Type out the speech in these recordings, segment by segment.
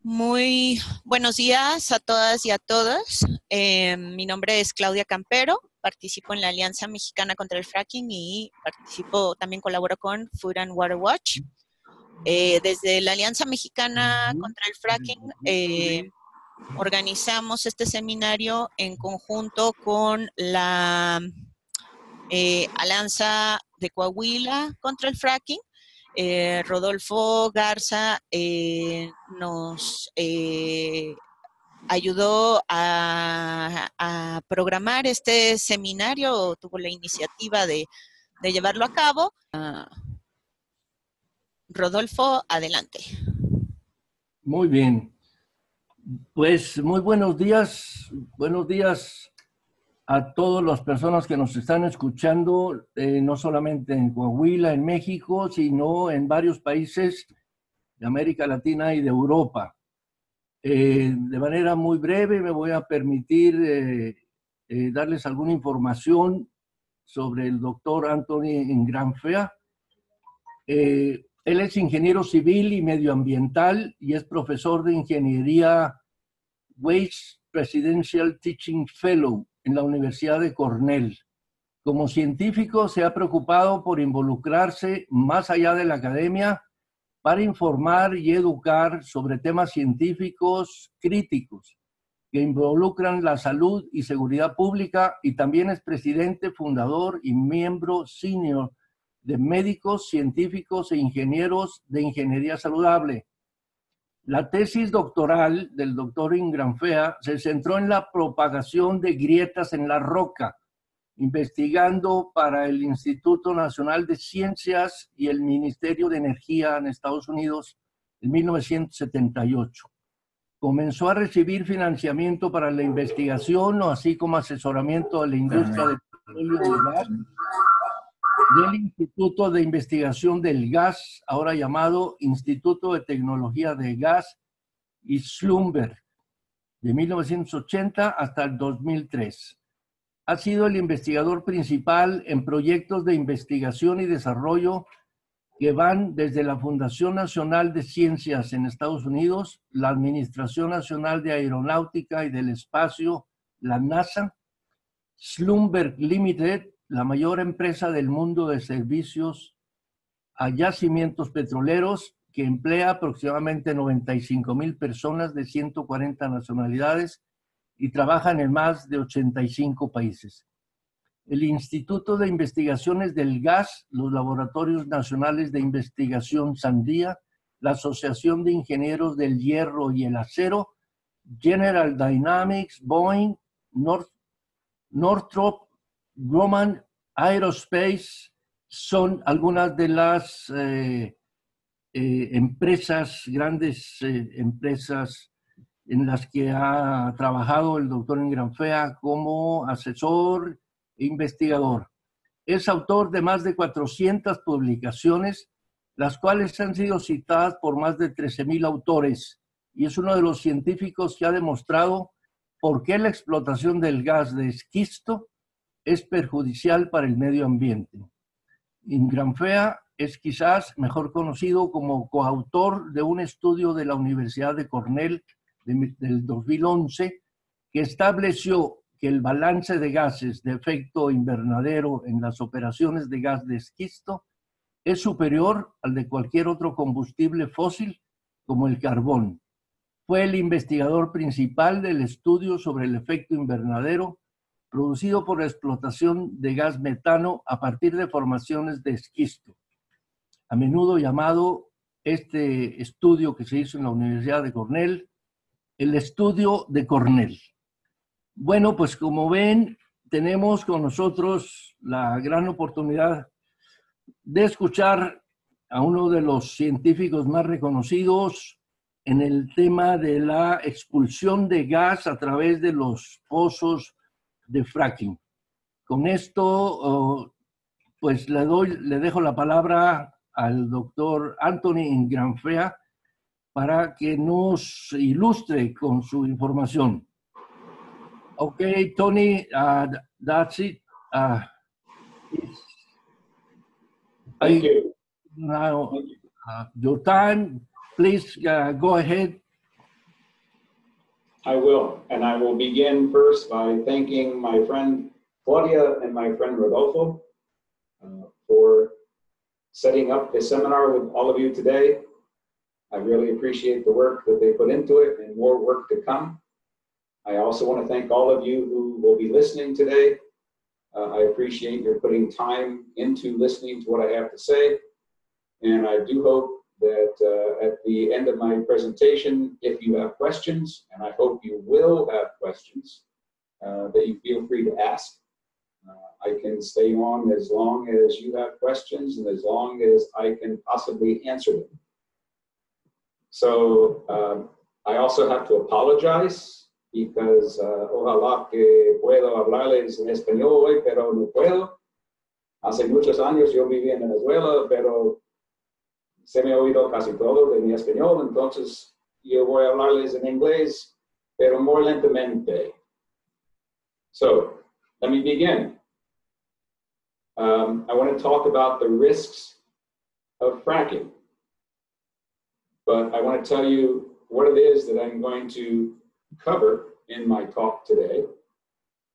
Muy buenos días a todas y a todos. Mi nombre es Claudia Campero, participo en la Alianza Mexicana contra el Fracking y también colaboro con Food and Water Watch. Desde la Alianza Mexicana contra el Fracking organizamos este seminario en conjunto con la Alianza de Coahuila contra el Fracking. Rodolfo Garza nos ayudó a programar este seminario, tuvo la iniciativa de llevarlo a cabo. Rodolfo, adelante. Muy bien. Pues muy buenos días a todas las personas que nos están escuchando, no solamente en Coahuila, en México, sino en varios países de América Latina y de Europa. De manera muy breve me voy a permitir darles alguna información sobre el doctor Anthony Ingraffea. Él es ingeniero civil y medioambiental y es profesor de ingeniería Waste Presidential Teaching Fellow en la Universidad de Cornell. Como científico se ha preocupado por involucrarse más allá de la academia para informar y educar sobre temas científicos críticos que involucran la salud y seguridad pública, y también es presidente, fundador y miembro senior de médicos, científicos e ingenieros de ingeniería saludable. La tesis doctoral del doctor Ingraffea se centró en la propagación de grietas en la roca, investigando para el Instituto Nacional de Ciencias y el Ministerio de Energía en Estados Unidos en 1978. Comenzó a recibir financiamiento para la investigación, así como asesoramiento a la industria del petróleo y gas, del Instituto de Investigación del Gas, ahora llamado Instituto de Tecnología de Gas y Schlumberg, de 1980 hasta el 2003. Ha sido el investigador principal en proyectos de investigación y desarrollo que van desde la Fundación Nacional de Ciencias en Estados Unidos, la Administración Nacional de Aeronáutica y del Espacio, la NASA, Schlumberg Limited, la mayor empresa del mundo de servicios a yacimientos petroleros, que emplea aproximadamente 95,000 personas de 140 nacionalidades y trabajan en más de 85 países. El Instituto de Investigaciones del Gas, los Laboratorios Nacionales de Investigación Sandía, la Asociación de Ingenieros del Hierro y el Acero, General Dynamics, Boeing, Northrop Grumman Aerospace, son algunas de las grandes empresas en las que ha trabajado el doctor Ingraffea como asesor e investigador. Es autor de más de 400 publicaciones, las cuales han sido citadas por más de 13,000 autores, y es uno de los científicos que ha demostrado por qué la explotación del gas de esquisto es perjudicial para el medio ambiente. Ingraffea es quizás mejor conocido como coautor de un estudio de la Universidad de Cornell del 2011 que estableció que el balance de gases de efecto invernadero en las operaciones de gas de esquisto es superior al de cualquier otro combustible fósil como el carbón. Fue el investigador principal del estudio sobre el efecto invernadero producido por la explotación de gas metano a partir de formaciones de esquisto, a menudo llamado este estudio que se hizo en la Universidad de Cornell, el estudio de Cornell. Bueno, pues como ven, tenemos con nosotros la gran oportunidad de escuchar a uno de los científicos más reconocidos en el tema de la expulsión de gas a través de los pozos de fracking. Con esto, pues le dejo la palabra al doctor Anthony Ingraffea para que nos ilustre con su información. Okay, Tony, that's it. Thank you. Now, your time, please go ahead. I will, and I will begin first by thanking my friend Claudia and my friend Rodolfo for setting up this seminar with all of you today. I really appreciate the work that they put into it and more work to come. I also want to thank all of you who will be listening today. I appreciate your putting time into listening to what I have to say. And I do hope that at the end of my presentation, if you have questions, and I hope you will have questions, that you feel free to ask. I can stay on as long as you have questions and as long as I can possibly answer them. So I also have to apologize because ojalá que puedo hablarles en español hoy, pero no puedo. Hace muchos años yo viví en Venezuela, pero se me ha oído casi todo de mi español, entonces yo voy a hablarles en inglés, pero more lentamente. So, let me begin. I want to talk about the risks of fracking, but I want to tell you what it is that I'm going to cover in my talk today.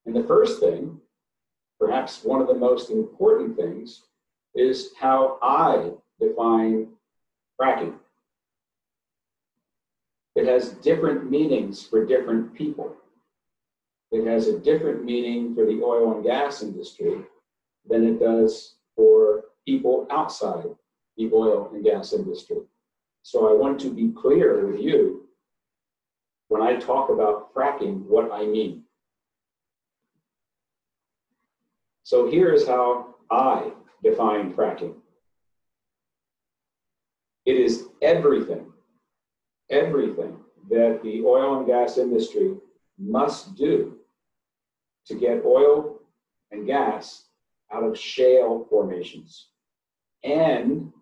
And the first thing, perhaps one of the most important things, is how I define fracking. It has different meanings for different people. It has a different meaning for the oil and gas industry than it does for people outside the oil and gas industry. So I want to be clear with you when I talk about fracking, what I mean. So here is how I define fracking. It is everything that the oil and gas industry must do to get oil and gas out of shale formations and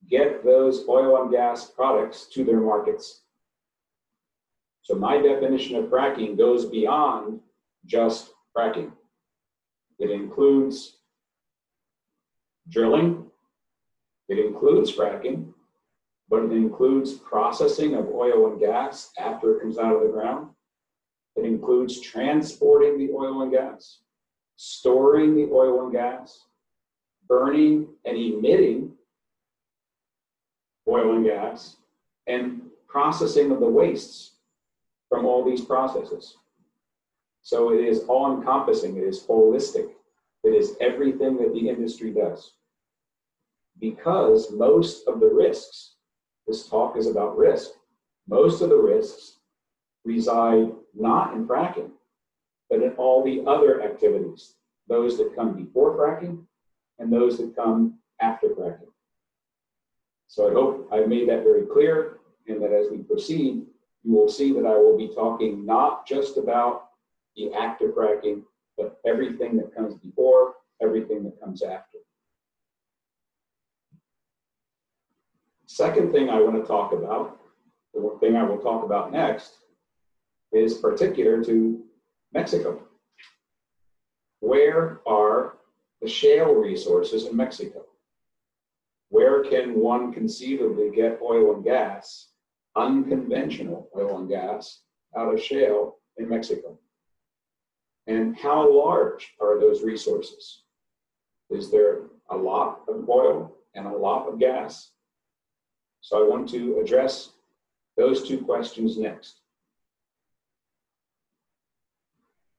get those oil and gas products to their markets. So my definition of fracking goes beyond just fracking. It includes drilling, it includes fracking, but it includes processing of oil and gas after it comes out of the ground. It includes transporting the oil and gas, storing the oil and gas, burning and emitting oil and gas, and processing of the wastes from all these processes. So it is all-encompassing, it is holistic, it is everything that the industry does. Because most of the risks, this talk is about risk, most of the risks reside not in fracking, but in all the other activities, those that come before fracking and those that come after fracking. So I hope I've made that very clear, and that as we proceed, you will see that I will be talking not just about the act of fracking, but everything that comes before, everything that comes after. Second thing I want to talk about, the one thing I will talk about next, is particular to Mexico. Where are the shale resources in Mexico? Where can one conceivably get oil and gas, unconventional oil and gas, out of shale in Mexico? And how large are those resources? Is there a lot of oil and a lot of gas? So I want to address those two questions next.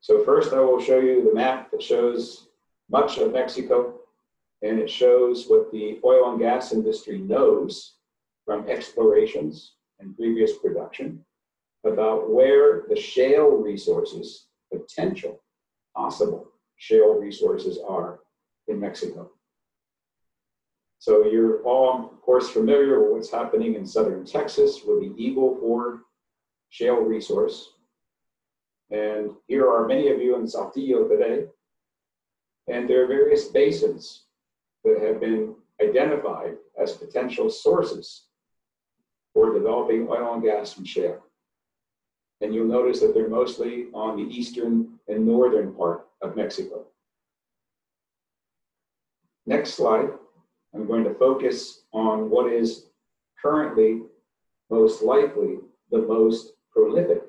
So first I will show you the map that shows much of Mexico, and it shows what the oil and gas industry knows from explorations and previous production about where the shale resources, potential, possible shale resources are in Mexico. So you're all, of course, familiar with what's happening in southern Texas with the Eagle Ford shale resource. And here are many of you in Saltillo today. And there are various basins that have been identified as potential sources for developing oil and gas from shale. And you'll notice that they're mostly on the eastern and northern part of Mexico. Next slide, I'm going to focus on what is currently most likely the most prolific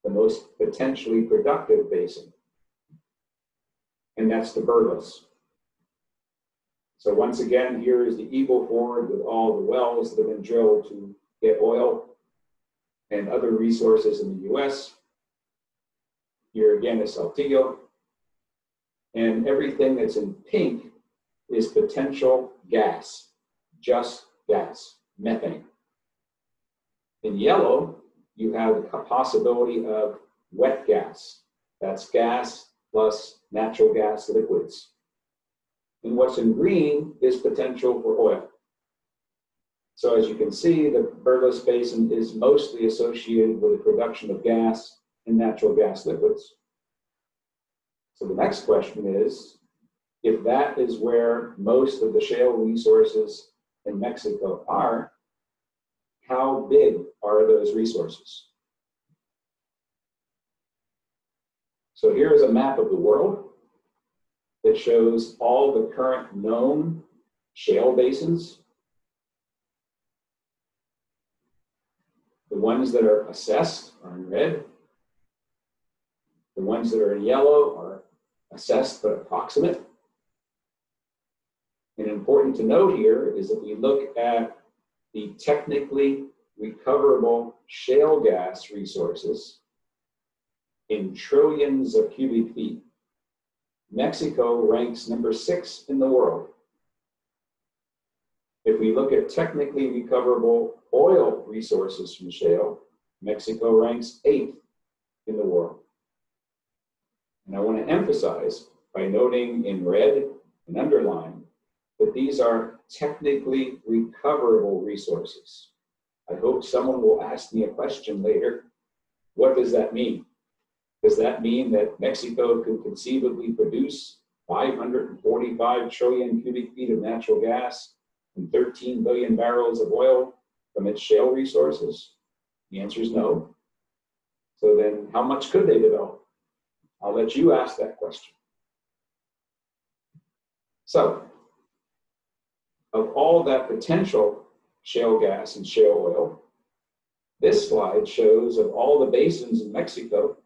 the most potentially productive basin, and that's the Burgos. So once again, here is the Eagle Ford with all the wells that have been drilled to get oil and other resources in the US. Here again is Saltillo. And everything that's in pink is potential gas, just gas, methane. In yellow, you have a possibility of wet gas. That's gas plus natural gas liquids. And what's in green is potential for oil. So as you can see, the Burgos Basin is mostly associated with the production of gas and natural gas liquids. So the next question is, if that is where most of the shale resources in Mexico are, how big are those resources? So here is a map of the world that shows all the current known shale basins. The ones that are assessed are in red. The ones that are in yellow are assessed but approximate. And important to note here is that we look at the technically recoverable shale gas resources in trillions of cubic feet. Mexico ranks number 6 in the world. If we look at technically recoverable oil resources from shale, Mexico ranks 8th in the world. And I want to emphasize by noting in red and underlined that these are technically recoverable resources. I hope someone will ask me a question later. What does that mean? Does that mean that Mexico could conceivably produce 545 trillion cubic feet of natural gas and 13 billion barrels of oil from its shale resources? The answer is no. So then how much could they develop? I'll let you ask that question. So, of all that potential shale gas and shale oil, this slide shows of all the basins in Mexico,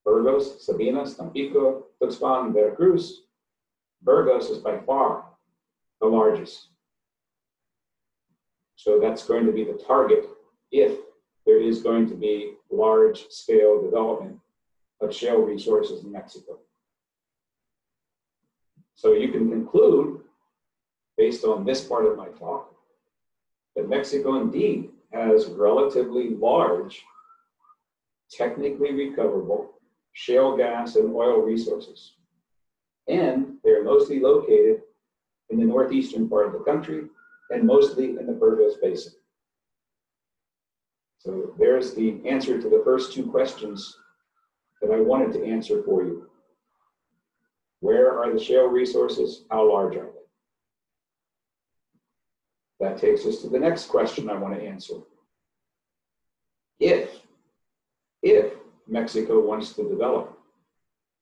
Burgos, Sabinas, Tampico, Tuxpan, and Veracruz, Burgos is by far the largest. So that's going to be the target if there is going to be large-scale development of shale resources in Mexico. So you can conclude, based on this part of my talk, that Mexico indeed has relatively large, technically recoverable shale gas and oil resources. And they're mostly located in the northeastern part of the country and mostly in the Burgos Basin. So there's the answer to the first 2 questions that I wanted to answer for you. Where are the shale resources? How large are they? That takes us to the next question I want to answer. If Mexico wants to develop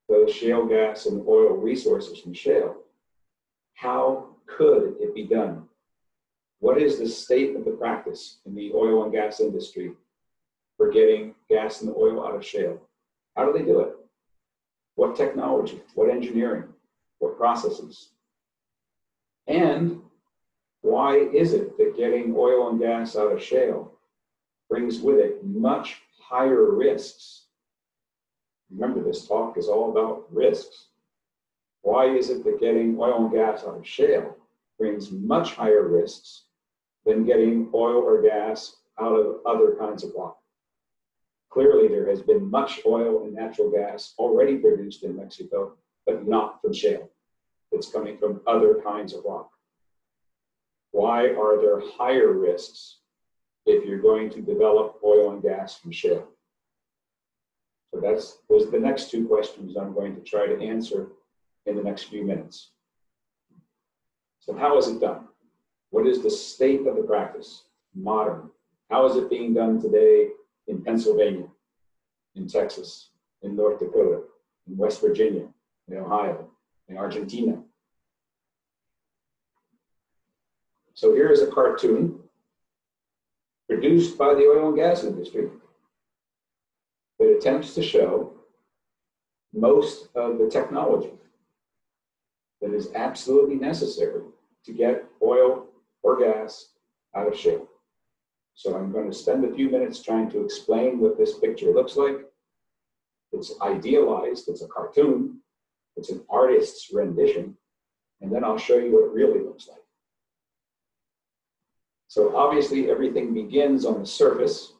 those shale gas and oil resources from shale, how could it be done? What is the state of the practice in the oil and gas industry for getting gas and oil out of shale? How do they do it? What technology? What engineering? What processes? And why is it that getting oil and gas out of shale brings with it much higher risks? Remember, this talk is all about risks. Why is it that getting oil and gas out of shale brings much higher risks than getting oil or gas out of other kinds of rock? Clearly, there has been much oil and natural gas already produced in Mexico, but not from shale. It's coming from other kinds of rock. Why are there higher risks if you're going to develop oil and gas from shale? So those are the next 2 questions I'm going to try to answer in the next few minutes. So how is it done? What is the state of the practice? Modern. How is it being done today in Pennsylvania, in Texas, in North Dakota, in West Virginia, in Ohio, in Argentina? So here is a cartoon produced by the oil and gas industry that it attempts to show most of the technology that is absolutely necessary to get oil or gas out of shale. So I'm going to spend a few minutes trying to explain what this picture looks like. It's idealized, it's a cartoon, it's an artist's rendition, and then I'll show you what it really looks like. So obviously everything begins on the surface,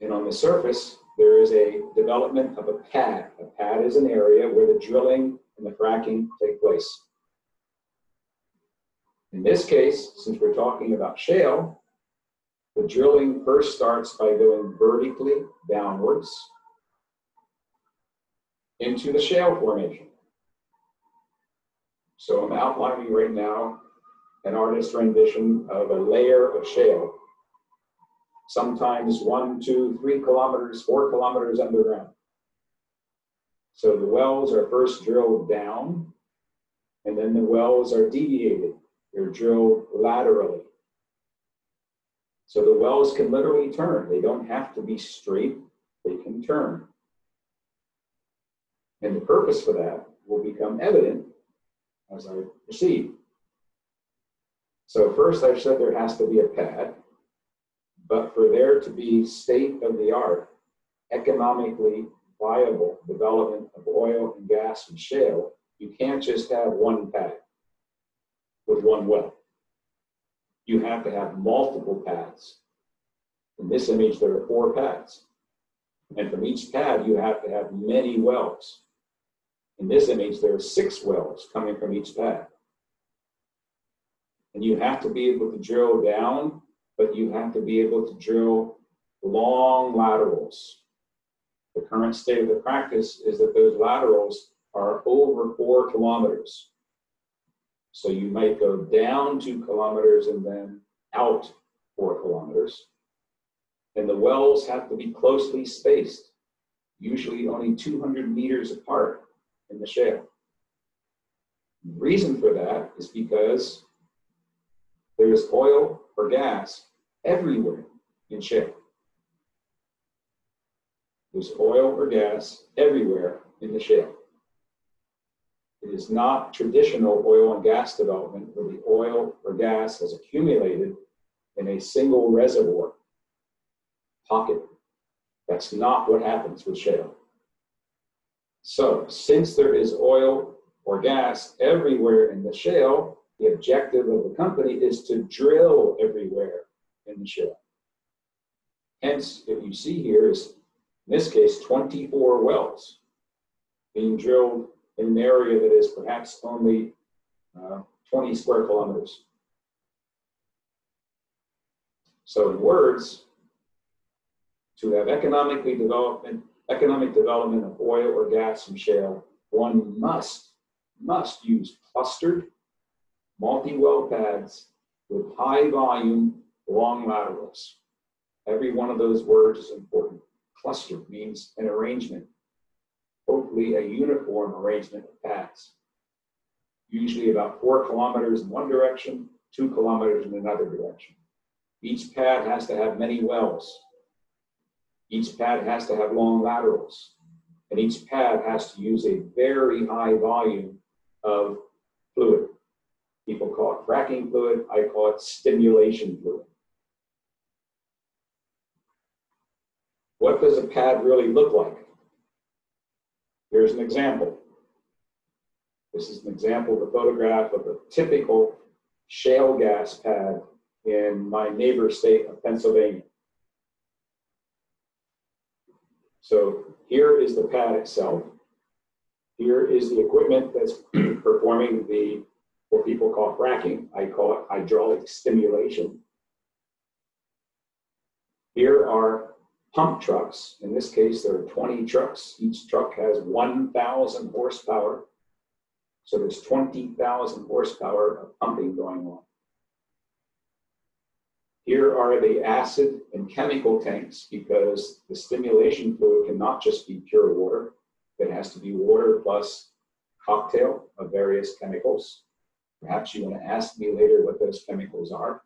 and on the surface there is a development of a pad. A pad is an area where the drilling and the fracking take place. In this case, since we're talking about shale, the drilling first starts by going vertically downwards into the shale formation. So I'm outlining right now an artist's rendition of a layer of shale, sometimes 1, 2, 3 kilometers, 4 kilometers underground. So the wells are first drilled down, and then the wells are deviated. They're drilled laterally. So the wells can literally turn. They don't have to be straight, they can turn. And the purpose for that will become evident as I proceed. So first I've said there has to be a pad, but for there to be state-of-the-art, economically viable development of oil and gas and shale, you can't just have one pad with one well. You have to have multiple pads. In this image, there are 4 pads. And from each pad, you have to have many wells. In this image, there are 6 wells coming from each pad. And you have to be able to drill down, but you have to be able to drill long laterals. The current state of the practice is that those laterals are over 4 kilometers. So you might go down 2 kilometers and then out 4 kilometers. And the wells have to be closely spaced, usually only 200 meters apart in the shale. The reason for that is because there's oil or gas everywhere in shale. There's oil or gas everywhere in the shale. It is not traditional oil and gas development where the oil or gas has accumulated in a single reservoir pocket. That's not what happens with shale. So, since there is oil or gas everywhere in the shale, the objective of the company is to drill everywhere in the shale. Hence, what you see here is, in this case, 24 wells being drilled in an area that is perhaps only 20 square kilometers. So in words, to have economic development of oil or gas from shale, one must use clustered multi-well pads with high volume, long laterals. Every one of those words is important. Clustered means an arrangement, hopefully a uniform arrangement of pads, usually about 4 kilometers in one direction, 2 kilometers in another direction. Each pad has to have many wells. Each pad has to have long laterals. And each pad has to use a very high volume of fluid. People call it fracking fluid. I call it stimulation fluid. What does a pad really look like? Here's an example. This is an example of a photograph of a typical shale gas pad in my neighbor state of Pennsylvania. So here is the pad itself. Here is the equipment that's performing what people call fracking. I call it hydraulic stimulation. Here are pump trucks. In this case, there are 20 trucks. Each truck has 1,000 horsepower. So there's 20,000 horsepower of pumping going on. Here are the acid and chemical tanks, because the stimulation fluid cannot just be pure water. It has to be water plus cocktail of various chemicals. Perhaps you want to ask me later what those chemicals are.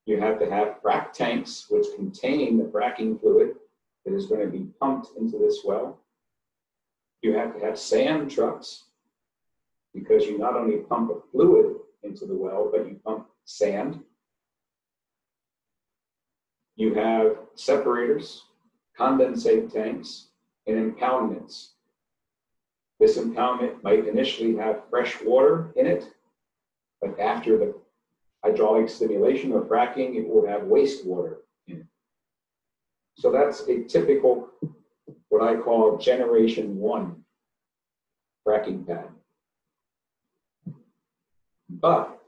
You have to have frac tanks which contain the fracking fluid that is going to be pumped into this well. You have to have sand trucks, because you not only pump a fluid into the well, but you pump sand. You have separators, condensate tanks, and impoundments. This impoundment might initially have fresh water in it, but after the hydraulic stimulation or fracking, it will have wastewater in it. So that's a typical, what I call generation 1 fracking pad. But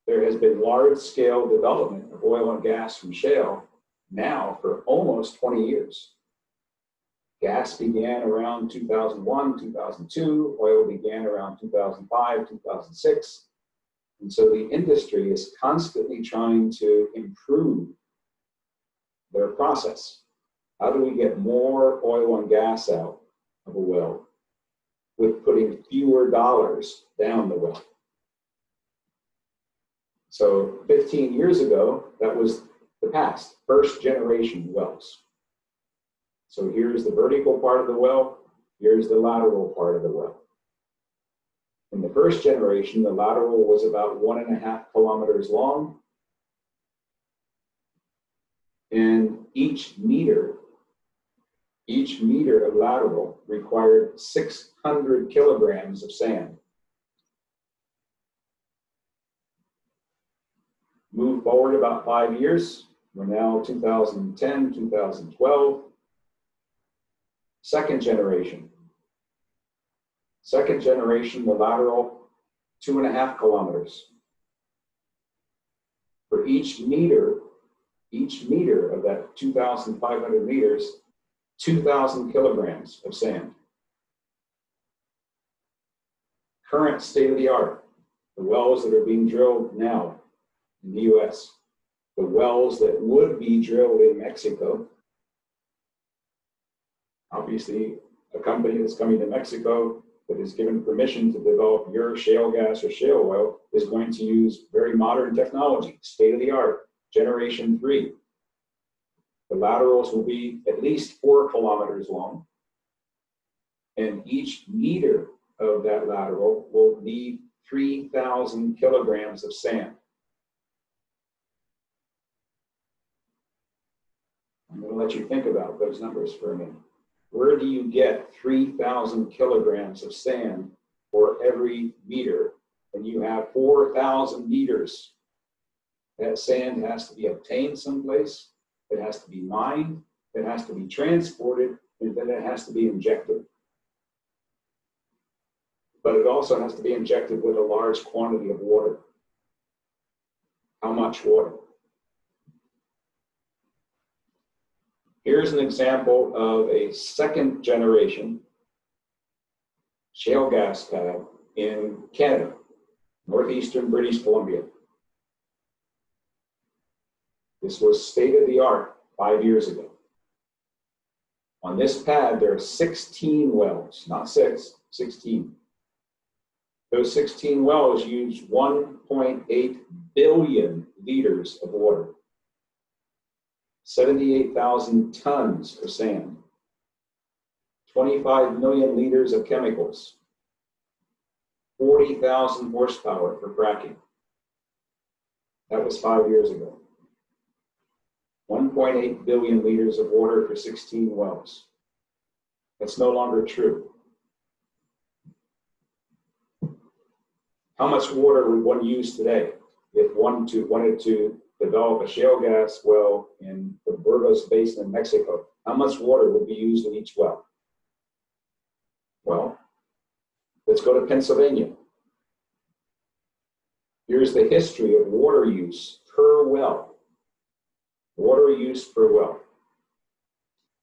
there has been large-scale development of oil and gas from shale now for almost 20 years. Gas began around 2001, 2002. Oil began around 2005, 2006. And so the industry is constantly trying to improve their process. How do we get more oil and gas out of a well with putting fewer dollars down the well? So 15 years ago, that was the past, first generation wells. So here's the vertical part of the well, here's the lateral part of the well. In the first generation, the lateral was about 1.5 kilometers long. And each meter of lateral required 600 kilograms of sand. Move forward about 5 years. We're now 2010, 2012. Second generation, the lateral, 2.5 kilometers. For each meter of that 2,500 meters, 2,000 kilograms of sand. Current state of the art, the wells that are being drilled now in the US, the wells that would be drilled in Mexico. Obviously, a company that's coming to Mexico that is given permission to develop your shale gas or shale oil is going to use very modern technology, state of the art, generation 3. The laterals will be at least 4 kilometers long, and each meter of that lateral will need 3,000 kilograms of sand. I'm going to let you think about those numbers for a minute. Where do you get 3,000 kilograms of sand for every meter when you have 4,000 meters? That sand has to be obtained someplace, it has to be mined, it has to be transported, and then it has to be injected. But it also has to be injected with a large quantity of water. How much water? Here's an example of a second generation shale gas pad in Canada, northeastern British Columbia. This was state of the art 5 years ago. On this pad, there are 16 wells, not 6, 16. Those 16 wells use 1.8 billion liters of water. 78,000 tons of sand, 25 million liters of chemicals, 40,000 horsepower for fracking. That was 5 years ago. 1.8 billion liters of water for 16 wells. That's no longer true. How much water would one use today if one wanted to develop a shale gas well in the Burgos Basin in Mexico? How much water would be used in each well? Well, let's go to Pennsylvania. Here's the history of water use per well. Water use per well.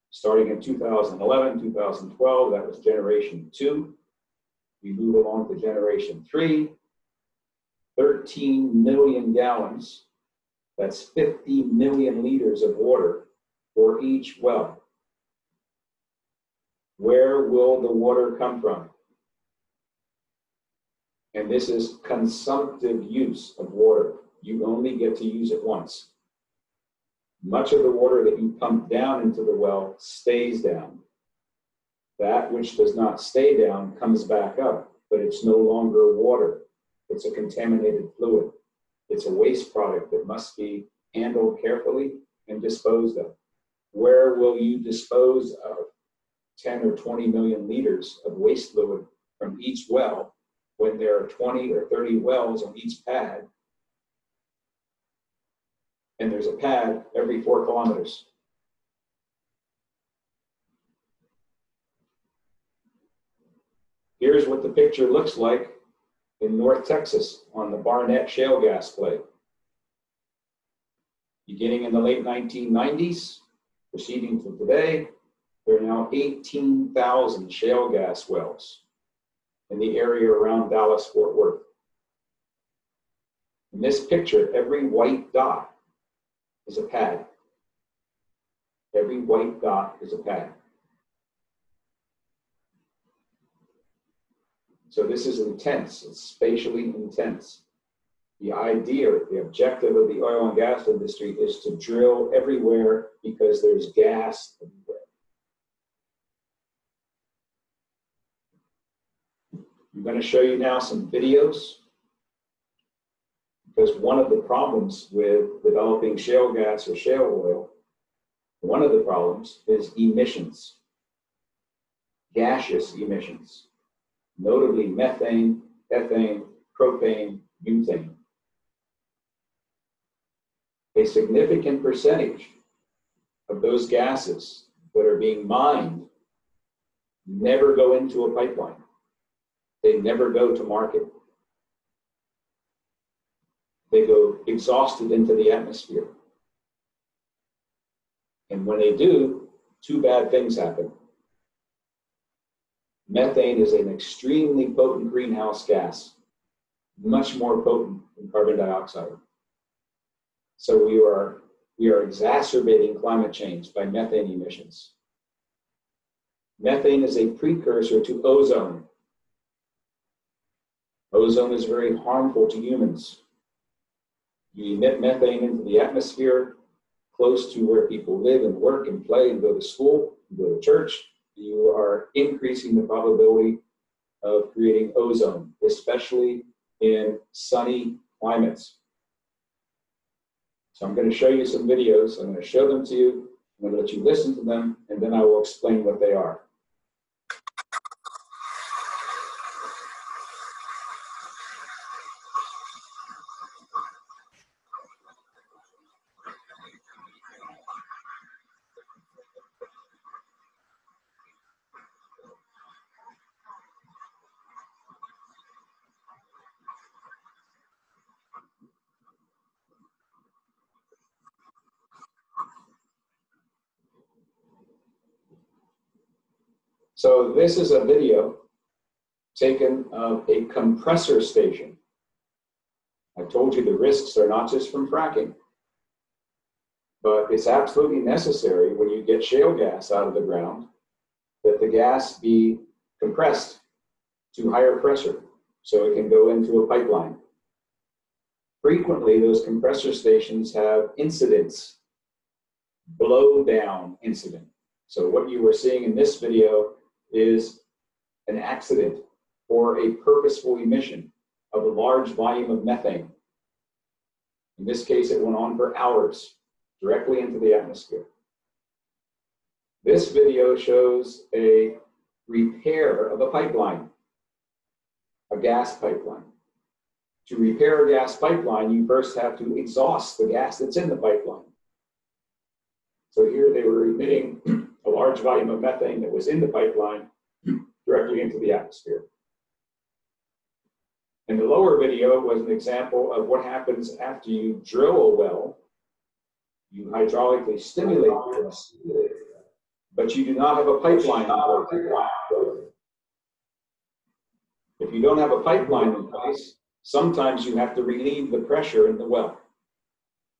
Starting in 2011, 2012, that was generation 2. We move along to generation 3, 13 million gallons. That's 50 million liters of water for each well. Where will the water come from? And this is consumptive use of water. You only get to use it once. Much of the water that you pump down into the well stays down. That which does not stay down comes back up, but it's no longer water. It's a contaminated fluid. It's a waste product that must be handled carefully and disposed of. Where will you dispose of 10 or 20 million liters of waste fluid from each well when there are 20 or 30 wells on each pad, and there's a pad every 4 kilometers? Here's what the picture looks like in North Texas on the Barnett shale gas play. Beginning in the late 1990s, proceeding to today, there are now 18,000 shale gas wells in the area around Dallas-Fort Worth. In this picture, every white dot is a pad. Every white dot is a pad. So this is intense, it's spatially intense. The idea, the objective of the oil and gas industry is to drill everywhere because there's gas everywhere. I'm going to show you now some videos, because one of the problems with developing shale gas or shale oil, one of the problems is emissions, gaseous emissions. Notably methane, ethane, propane, butane. A significant percentage of those gases that are being mined never go into a pipeline. They never go to market. They go exhausted into the atmosphere. And when they do, 2 bad things happen. Methane is an extremely potent greenhouse gas, much more potent than carbon dioxide. So we are exacerbating climate change by methane emissions. Methane is a precursor to ozone. Ozone is very harmful to humans. You emit methane into the atmosphere close to where people live and work and play and go to school, and go to church. You are increasing the probability of creating ozone, especially in sunny climates. So I'm going to show you some videos. I'm going to show them to you. I'm going to let you listen to them, and then I will explain what they are. So this is a video taken of a compressor station. I told you the risks are not just from fracking, but it's absolutely necessary when you get shale gas out of the ground that the gas be compressed to higher pressure so it can go into a pipeline. Frequently, those compressor stations have incidents, blowdown incident. So what you were seeing in this video is an accident or a purposeful emission of a large volume of methane. In this case, it went on for hours directly into the atmosphere. This video shows a repair of a pipeline, a gas pipeline. To repair a gas pipeline, you first have to exhaust the gas that's in the pipeline. So here they were emitting a large volume of methane that was in the pipeline directly into the atmosphere. And the lower video was an example of what happens after you drill a well. You hydraulically stimulate it, but you do not have a pipeline in place. If you don't have a pipeline in place, sometimes you have to relieve the pressure in the well.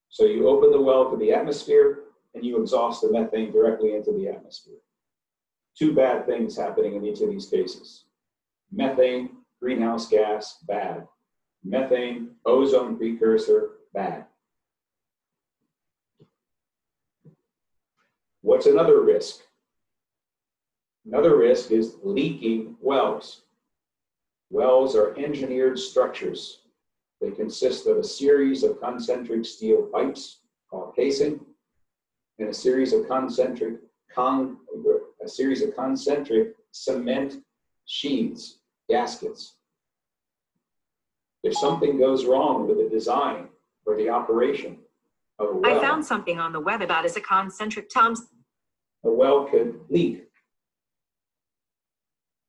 So you open the well to the atmosphere and you exhaust the methane directly into the atmosphere. 2 bad things happening in each of these cases. Methane, greenhouse gas, bad. Methane, ozone precursor, bad. What's another risk? Another risk is leaking wells. Wells are engineered structures. They consist of a series of concentric steel pipes called casing, and a series of concentric cement sheaths, gaskets. If something goes wrong with the design or the operation of a well, I found something on the web about as a concentric toms. a well could leak.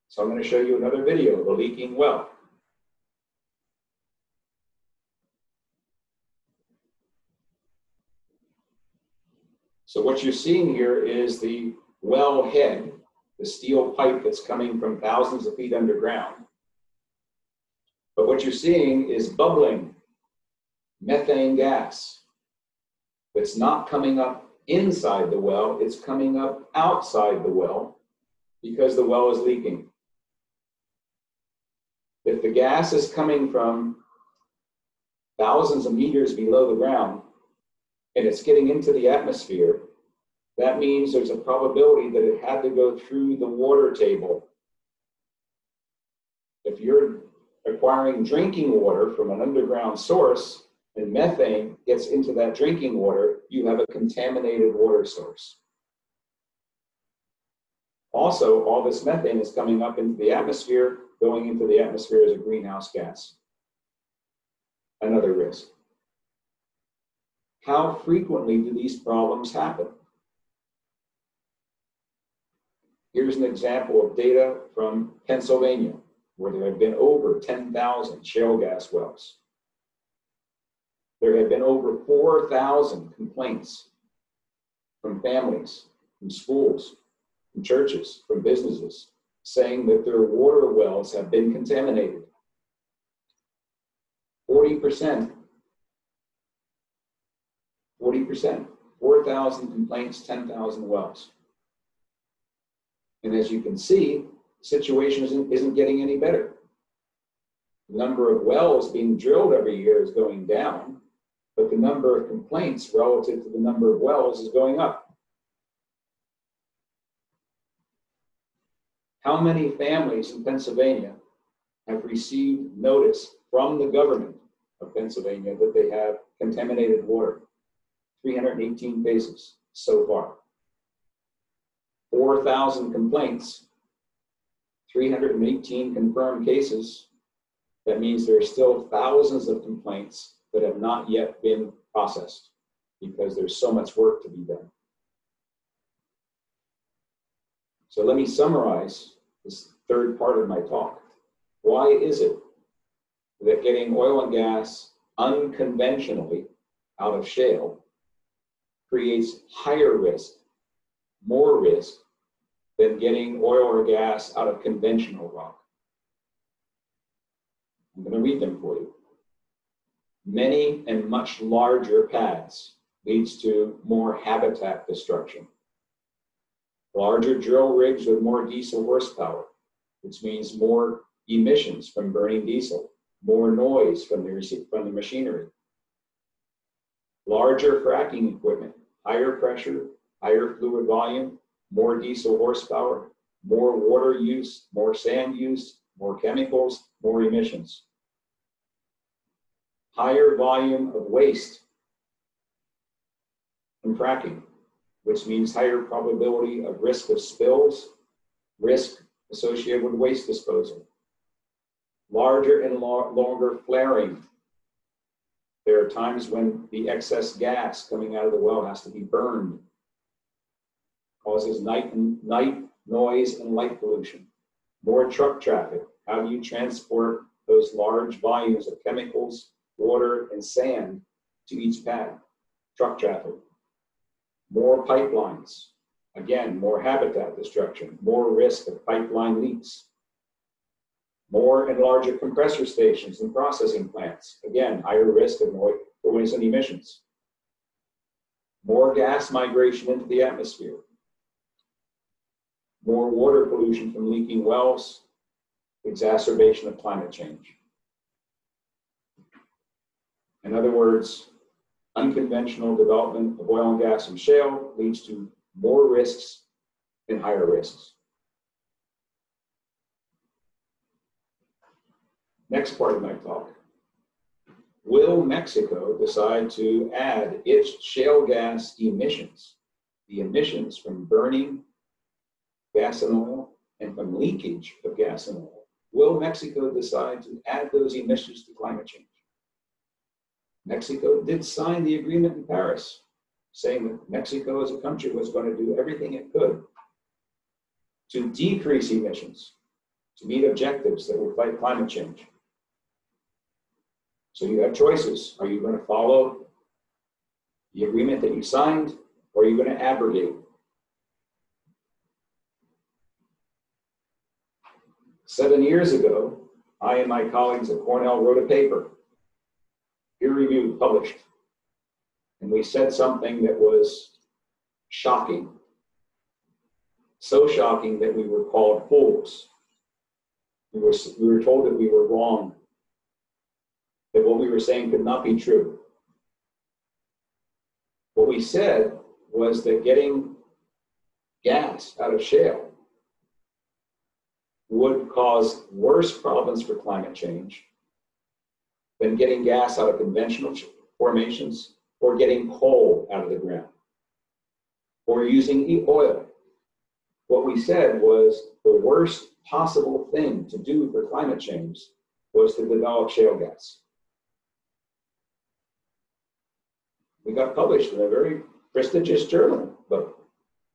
So I'm going to show you another video of a leaking well. So what you're seeing here is the well head, the steel pipe that's coming from thousands of feet underground. But what you're seeing is bubbling methane gas that's not coming up inside the well, it's coming up outside the well because the well is leaking. If the gas is coming from thousands of meters below the ground and it's getting into the atmosphere, that means there's a probability that it had to go through the water table. If you're acquiring drinking water from an underground source and methane gets into that drinking water, you have a contaminated water source. Also, all this methane is coming up into the atmosphere, going into the atmosphere as a greenhouse gas. Another risk. How frequently do these problems happen? Here's an example of data from Pennsylvania, where there have been over 10,000 shale gas wells. There have been over 4,000 complaints from families, from schools, from churches, from businesses, saying that their water wells have been contaminated. 40%, 4,000 complaints, 10,000 wells. And as you can see, the situation isn't getting any better. The number of wells being drilled every year is going down, but the number of complaints relative to the number of wells is going up. How many families in Pennsylvania have received notice from the government of Pennsylvania that they have contaminated water? 318 cases so far. 4,000 complaints, 318 confirmed cases. That means there are still thousands of complaints that have not yet been processed because there's so much work to be done. So let me summarize this third part of my talk. Why is it that getting oil and gas unconventionally out of shale creates higher risk, more risk, than getting oil or gas out of conventional rock? I'm going to read them for you. Many and much larger pads leads to more habitat destruction. Larger drill rigs with more diesel horsepower, which means more emissions from burning diesel, more noise from the machinery. Larger fracking equipment, higher pressure, higher fluid volume, more diesel horsepower, more water use, more sand use, more chemicals, more emissions. Higher volume of waste from fracking, which means higher probability of risk of spills, risk associated with waste disposal. Larger and longer flaring. There are times when the excess gas coming out of the well has to be burned. Causes night noise and light pollution. More truck traffic. How do you transport those large volumes of chemicals, water, and sand to each pad? Truck traffic. More pipelines. Again, more habitat destruction, more risk of pipeline leaks. More and larger compressor stations and processing plants. Again, higher risk of noise and emissions. More gas migration into the atmosphere. More water pollution from leaking wells, exacerbation of climate change. In other words, unconventional development of oil and gas from shale leads to more risks and higher risks. Next part of my talk. Will Mexico decide to add its shale gas emissions, the emissions from burning gas and oil and from leakage of gas and oil? Will Mexico decide to add those emissions to climate change? Mexico did sign the agreement in Paris, saying that Mexico as a country was going to do everything it could to decrease emissions, to meet objectives that will fight climate change. So you have choices. Are you going to follow the agreement that you signed, or are you going to abrogate? 7 years ago, I and my colleagues at Cornell wrote a paper, peer-reviewed, published, and we said something that was shocking. So shocking that we were called fools. We were told that we were wrong, that what we were saying could not be true. What we said was that getting gas out of shale would cause worse problems for climate change than getting gas out of conventional formations or getting coal out of the ground or using oil. What we said was the worst possible thing to do for climate change was to develop shale gas. We got published in a very prestigious journal, but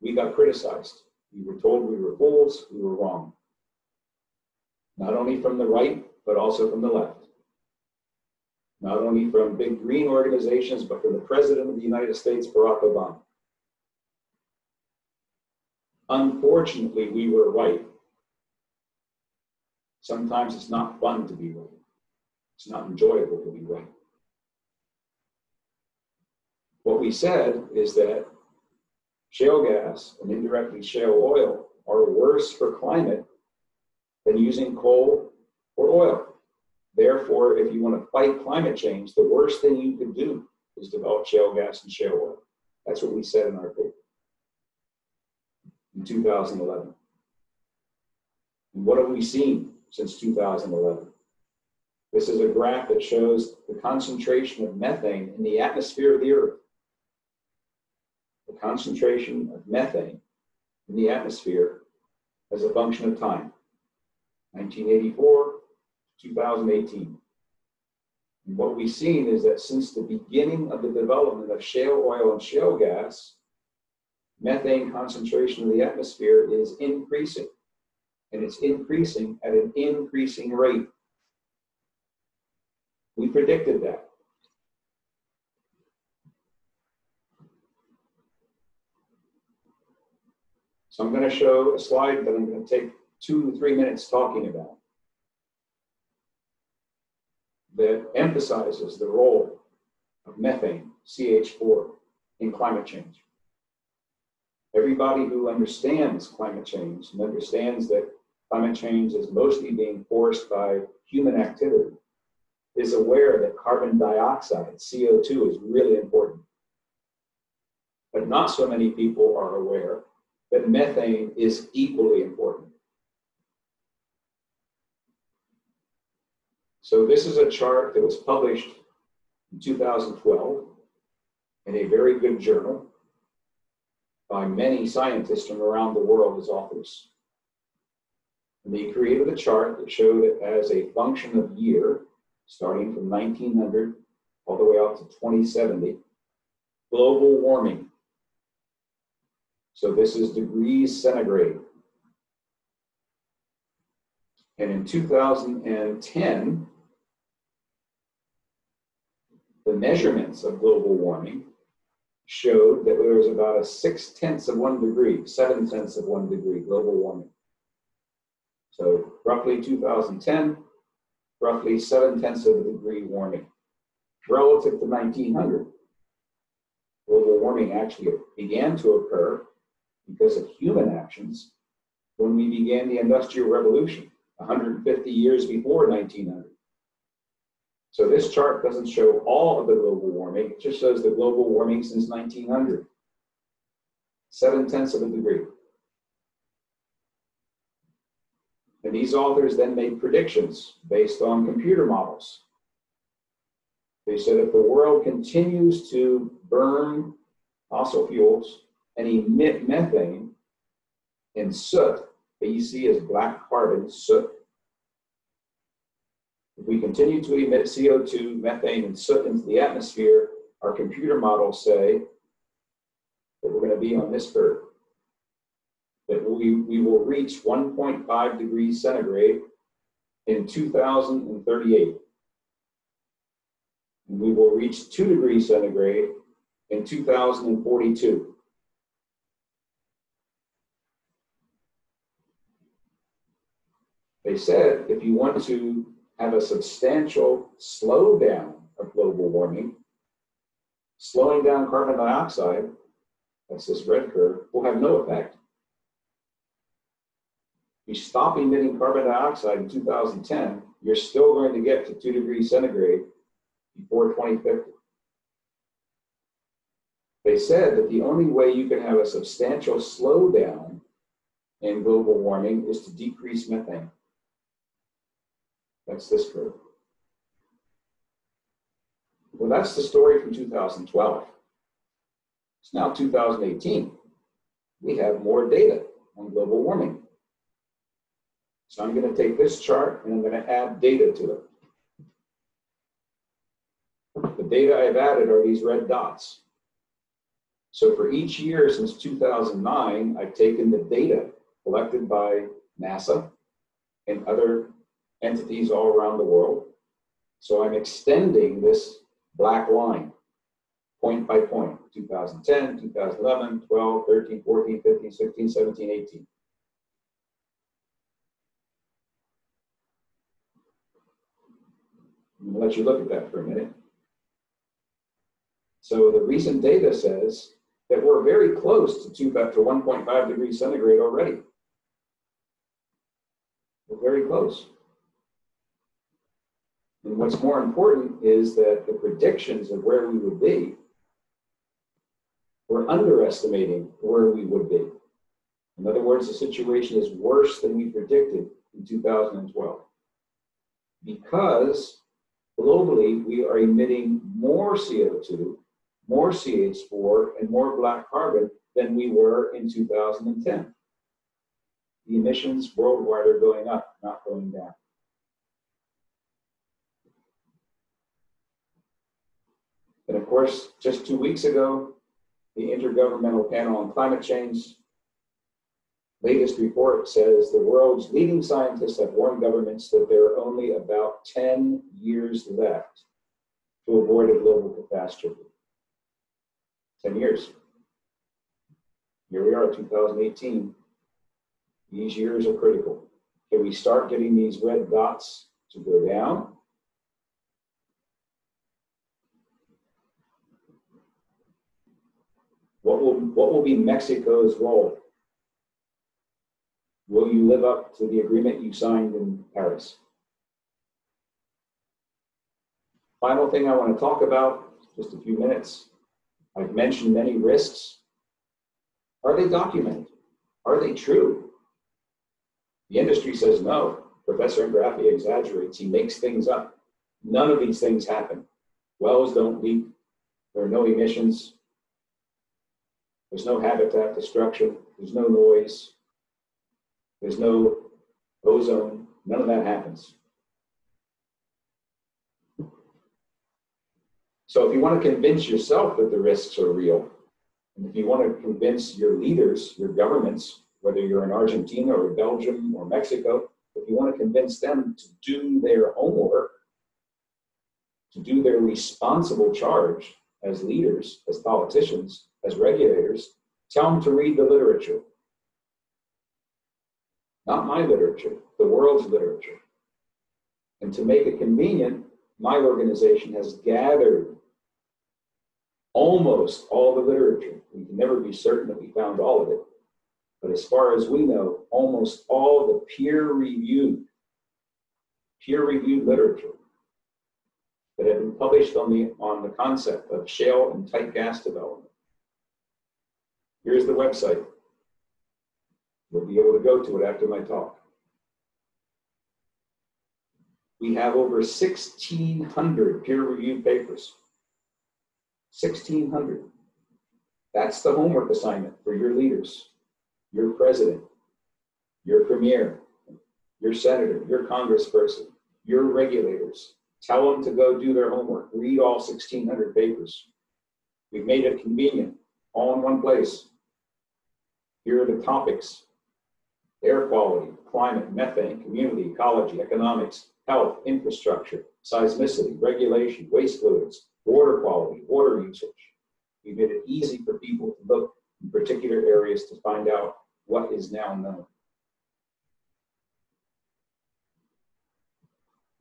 we got criticized. We were told we were fools, we were wrong. Not only from the right, but also from the left. Not only from big green organizations, but from the President of the United States, Barack Obama. Unfortunately, we were right. Sometimes it's not fun to be right. It's not enjoyable to be right. What we said is that shale gas and indirectly shale oil are worse for climate than using coal or oil. Therefore, if you want to fight climate change, the worst thing you could do is develop shale gas and shale oil. That's what we said in our paper in 2011. And what have we seen since 2011? This is a graph that shows the concentration of methane in the atmosphere of the Earth. The concentration of methane in the atmosphere as a function of time, 1984 to 2018. And what we've seen is that since the beginning of the development of shale oil and shale gas, methane concentration in the atmosphere is increasing. And it's increasing at an increasing rate. We predicted that. So I'm going to show a slide that I'm going to take 2 to 3 minutes talking about that emphasizes the role of methane, CH4, in climate change. Everybody who understands climate change and understands that climate change is mostly being forced by human activity is aware that carbon dioxide, CO2, is really important. But not so many people are aware that methane is equally important. So this is a chart that was published in 2012 in a very good journal by many scientists from around the world as authors. And they created a chart that showed it as a function of year, starting from 1900 all the way out to 2070, global warming. So this is degrees centigrade. And in 2010, the measurements of global warming showed that there was about a 0.6 of 1 degree, 0.7 of 1 degree global warming. So roughly 2010, roughly 0.7 of a degree warming. Relative to 1900, global warming actually began to occur because of human actions when we began the Industrial Revolution, 150 years before 1900. So this chart doesn't show all of the global warming, it just shows the global warming since 1900. 7/10 of a degree. And these authors then made predictions based on computer models. They said if the world continues to burn fossil fuels and emit methane and soot, BC is black carbon, soot. If we continue to emit CO2, methane, and soot into the atmosphere, our computer models say that we're going to be on this curve, that we will reach 1.5 degrees centigrade in 2038. And we will reach 2 degrees centigrade in 2042. They said if you want to have a substantial slowdown of global warming, slowing down carbon dioxide, that's this red curve, will have no effect. If you stop emitting carbon dioxide in 2010, you're still going to get to 2 degrees centigrade before 2050. They said that the only way you can have a substantial slowdown in global warming is to decrease methane. That's this curve. Well, that's the story from 2012. It's now 2018. We have more data on global warming. So I'm going to take this chart and I'm going to add data to it. The data I've added are these red dots. So for each year since 2009, I've taken the data collected by NASA and other entities all around the world. So I'm extending this black line, point by point, 2010, 2011, 12, 13, 14, 15, 16, 17, 18. I'm going to let you look at that for a minute. So the recent data says that we're very close to 1.5 degrees centigrade already. We're very close. And what's more important is that the predictions of where we would be, we're underestimating where we would be. In other words, the situation is worse than we predicted in 2012. Because globally, we are emitting more CO2, more CH4, and more black carbon than we were in 2010. The emissions worldwide are going up, not going down. And of course, just 2 weeks ago, the Intergovernmental Panel on Climate Change latest report says the world's leading scientists have warned governments that there are only about 10 years left to avoid a global catastrophe. 10 years. Here we are, 2018. These years are critical. Can we start getting these red dots to go down? What will be Mexico's role? Will you live up to the agreement you signed in Paris? Final thing I want to talk about, just a few minutes. I've mentioned many risks. Are they documented? Are they true? The industry says no. Professor Ingraffea exaggerates. He makes things up. None of these things happen. Wells don't leak. There are no emissions. There's no habitat destruction. There's no noise. There's no ozone. None of that happens. So if you want to convince yourself that the risks are real, and if you want to convince your leaders, your governments, whether you're in Argentina or Belgium or Mexico, if you want to convince them to do their homework, to do their responsible charge as leaders, as politicians, as regulators, tell them to read the literature. Not my literature, the world's literature. And to make it convenient, my organization has gathered almost all the literature. We can never be certain that we found all of it. But as far as we know, almost all the peer-reviewed literature that have been published on the concept of shale and tight gas development. Here's the website. You'll be able to go to it after my talk. We have over 1,600 peer-reviewed papers. 1,600. That's the homework assignment for your leaders, your president, your premier, your senator, your congressperson, your regulators. Tell them to go do their homework. Read all 1,600 papers. We've made it convenient, all in one place. Here are the topics: air quality, climate, methane, community, ecology, economics, health, infrastructure, seismicity, regulation, waste fluids, water quality, water usage. We made it easy for people to look in particular areas to find out what is now known.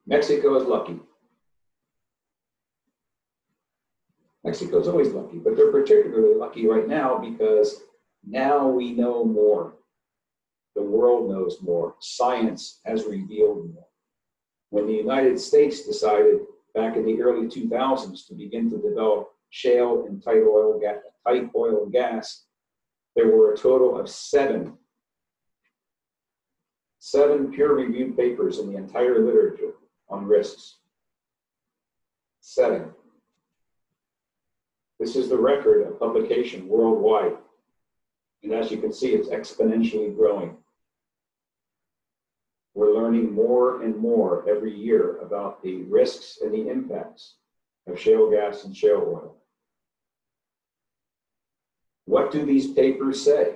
Mexico is lucky. Mexico's always lucky, but they're particularly lucky right now because now we know more. The world knows more. Science has revealed more. When the United States decided back in the early 2000s to begin to develop shale and tight oil and gas, there were a total of seven peer-reviewed papers in the entire literature on risks. 7. This is the record of publication worldwide. And as you can see, it's exponentially growing. We're learning more and more every year about the risks and the impacts of shale gas and shale oil. What do these papers say?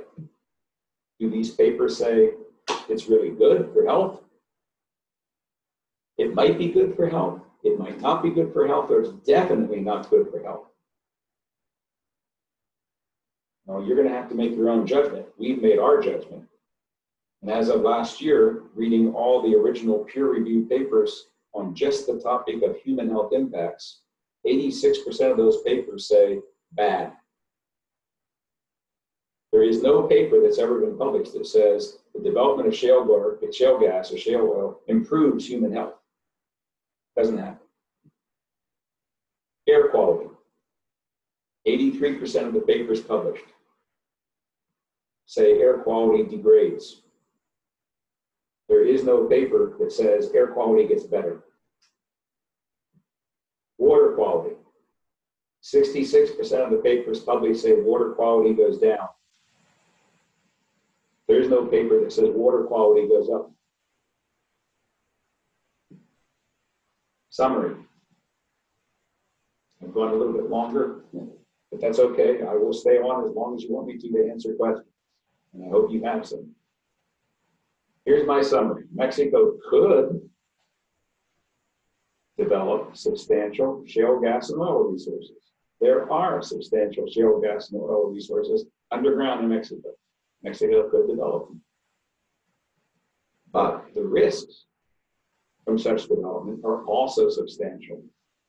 Do these papers say it's really good for health? It might be good for health. It might not be good for health, or it's definitely not good for health. Now, you're going to have to make your own judgment. We've made our judgment. And as of last year, reading all the original peer-reviewed papers on just the topic of human health impacts, 86% of those papers say bad. There is no paper that's ever been published that says the development of shale gas or shale oil improves human health. Doesn't happen. Air quality. 83% of the papers published say air quality degrades. There is no paper that says air quality gets better. Water quality. 66% of the papers published say water quality goes down. There's no paper that says water quality goes up. Summary. I've gone a little bit longer, but that's okay. I will stay on as long as you want me to answer questions. And I hope you have some. Here's my summary. Mexico could develop substantial shale gas and oil resources. There are substantial shale gas and oil resources underground in Mexico. Mexico could develop them. But the risks from such development are also substantial,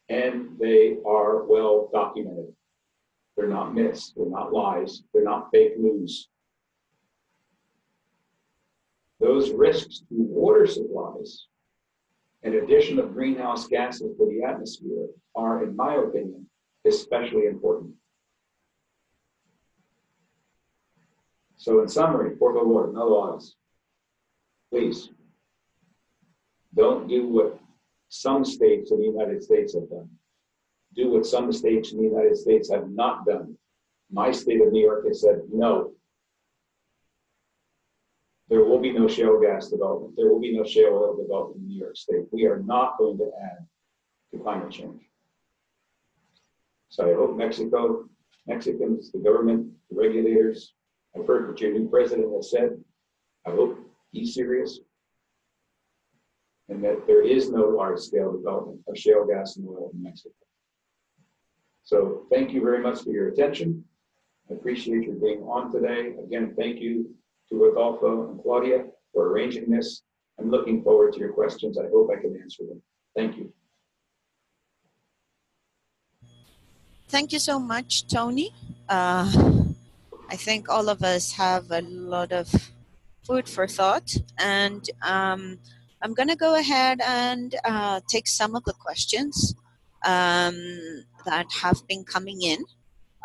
and they are well documented. They're not myths, they're not lies, they're not fake news. Those risks to water supplies and addition of greenhouse gases to the atmosphere are, in my opinion, especially important. So in summary, por favor, no lo hagas. Please, don't do what some states in the United States have done. Do what some states in the United States have not done. My state of New York has said no. There will be no shale gas development. There will be no shale oil development in New York State. We are not going to add to climate change. So I hope Mexicans, the government, the regulators, I've heard what your new president has said. I hope he's serious and that there is no large-scale development of shale gas and oil in Mexico. So thank you very much for your attention. I appreciate your being on today. Again, thank you to Rodolfo and Claudia for arranging this. I'm looking forward to your questions. I hope I can answer them. Thank you. Thank you so much, Tony. I think all of us have a lot of food for thought, and I'm going to go ahead and take some of the questions that have been coming in.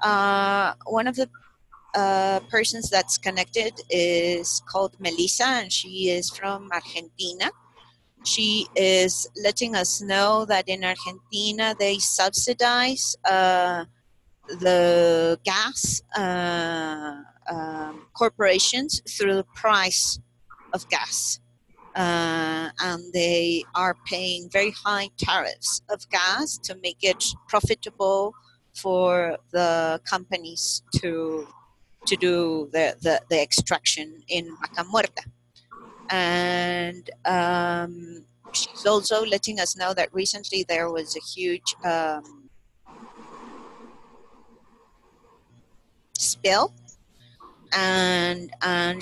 One of the persons that's connected is called Melissa, and she is from Argentina. She is letting us know that in Argentina they subsidize the gas corporations through the price of gas. And they are paying very high tariffs of gas to make it profitable for the companies to do the extraction in Vaca Muerta. And she's also letting us know that recently there was a huge spill, and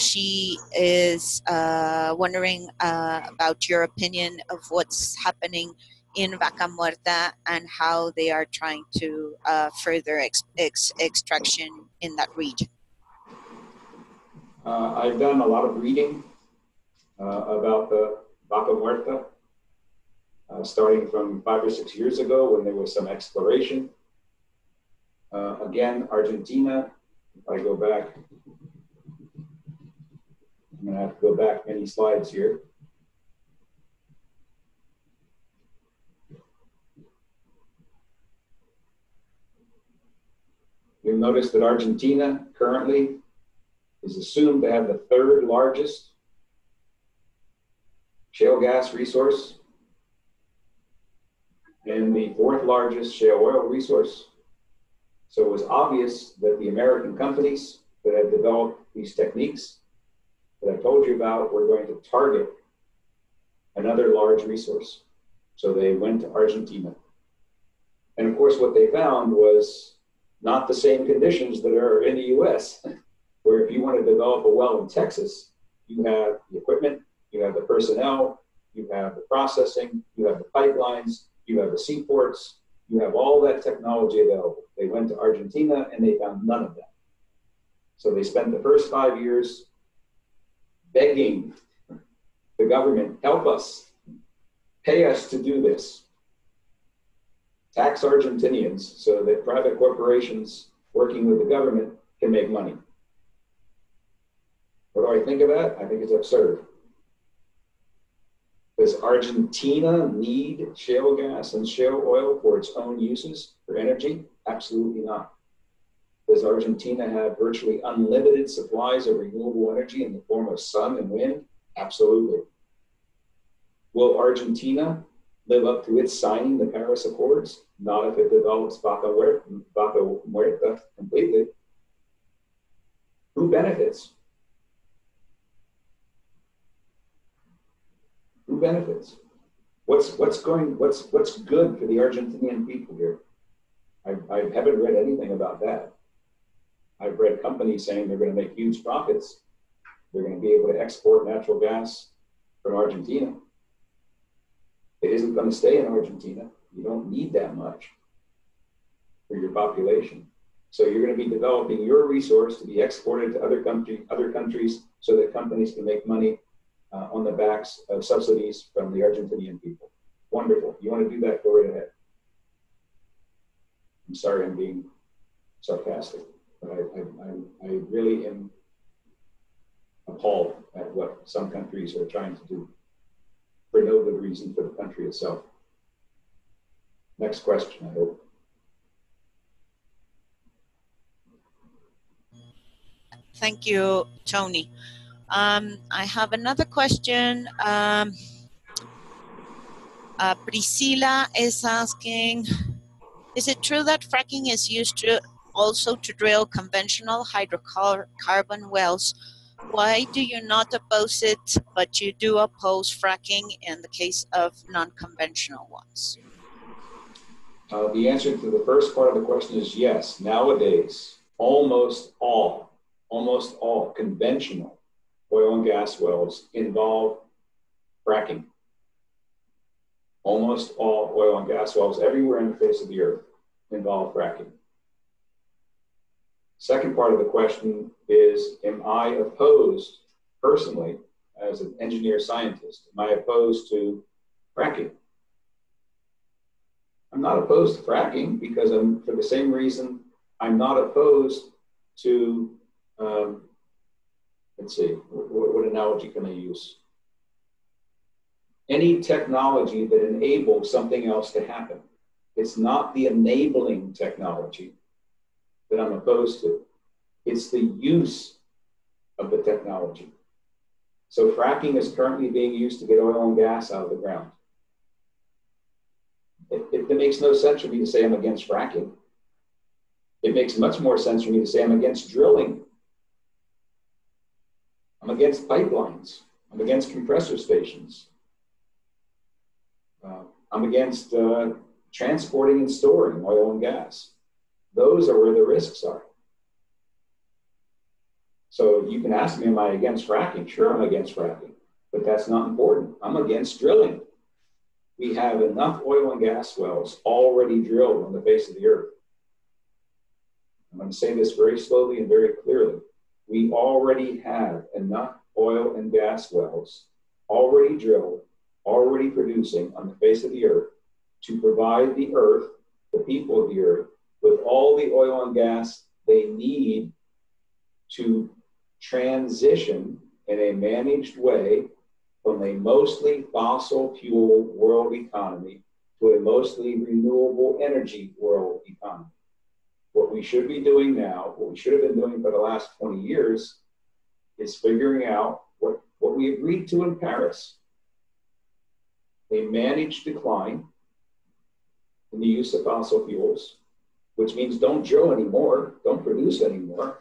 she is wondering about your opinion of what's happening in Vaca Muerta and how they are trying to further extraction in that region. I've done a lot of reading about the Vaca Muerta, starting from 5 or 6 years ago when there was some exploration. Again, Argentina, if I go back, I'm going to have to go back many slides here. You'll notice that Argentina currently is assumed to have the 3rd largest shale gas resource and the 4th largest shale oil resource. So it was obvious that the American companies that had developed these techniques that I told you about were going to target another large resource. So they went to Argentina. And of course, what they found was not the same conditions that are in the US, where if you want to develop a well in Texas, you have the equipment, you have the personnel, you have the processing, you have the pipelines, you have the seaports, you have all that technology available. They went to Argentina and they found none of that. So they spent the first 5 years begging the government, help us, pay us to do this. Tax Argentinians so that private corporations working with the government can make money. What do I think of that? I think it's absurd. Does Argentina need shale gas and shale oil for its own uses for energy? Absolutely not. Does Argentina have virtually unlimited supplies of renewable energy in the form of sun and wind? Absolutely. Will Argentina live up to its signing the Paris Accords? Not if it develops Vaca Muerta completely. Who benefits? Who benefits? What's good for the Argentinian people here? I haven't read anything about that. I've read companies saying they're going to make huge profits. They're going to be able to export natural gas from Argentina. It isn't going to stay in Argentina. You don't need that much for your population. So you're going to be developing your resource to be exported to other countries so that companies can make money on the backs of subsidies from the Argentinian people. Wonderful. You want to do that, go right ahead. I'm sorry I'm being sarcastic, but I really am appalled at what some countries are trying to do for no good reason for the country itself. Next question, I hope. Thank you, Tony. I have another question. Priscilla is asking, is it true that fracking is used also to drill conventional hydrocarbon wells? Why do you not oppose it, but you do oppose fracking in the case of non-conventional ones? The answer to the first part of the question is yes. Nowadays, almost all conventional oil and gas wells involve fracking. Almost all oil and gas wells everywhere on the face of the earth involve fracking. Second part of the question is, am I opposed personally as an engineer scientist? Am I opposed to fracking? I'm not opposed to fracking because for the same reason I'm not opposed to let's see, what analogy can I use? Any technology that enables something else to happen. It's not the enabling technology that I'm opposed to. It's the use of the technology. So fracking is currently being used to get oil and gas out of the ground. It makes no sense for me to say I'm against fracking. It makes much more sense for me to say I'm against drilling. I'm against pipelines. I'm against compressor stations. I'm against transporting and storing oil and gas. Those are where the risks are. So you can ask me, am I against fracking? Sure, I'm against fracking, but that's not important. I'm against drilling. We have enough oil and gas wells already drilled on the face of the earth. I'm going to say this very slowly and very clearly. We already have enough oil and gas wells already drilled, already producing on the face of the earth to provide the earth, the people of the earth, with all the oil and gas they need to transition in a managed way from a mostly fossil fuel world economy to a mostly renewable energy world economy. What we should be doing now, what we should have been doing for the last 20 years, is figuring out what we agreed to in Paris. A managed decline in the use of fossil fuels, which means don't drill anymore, don't produce anymore,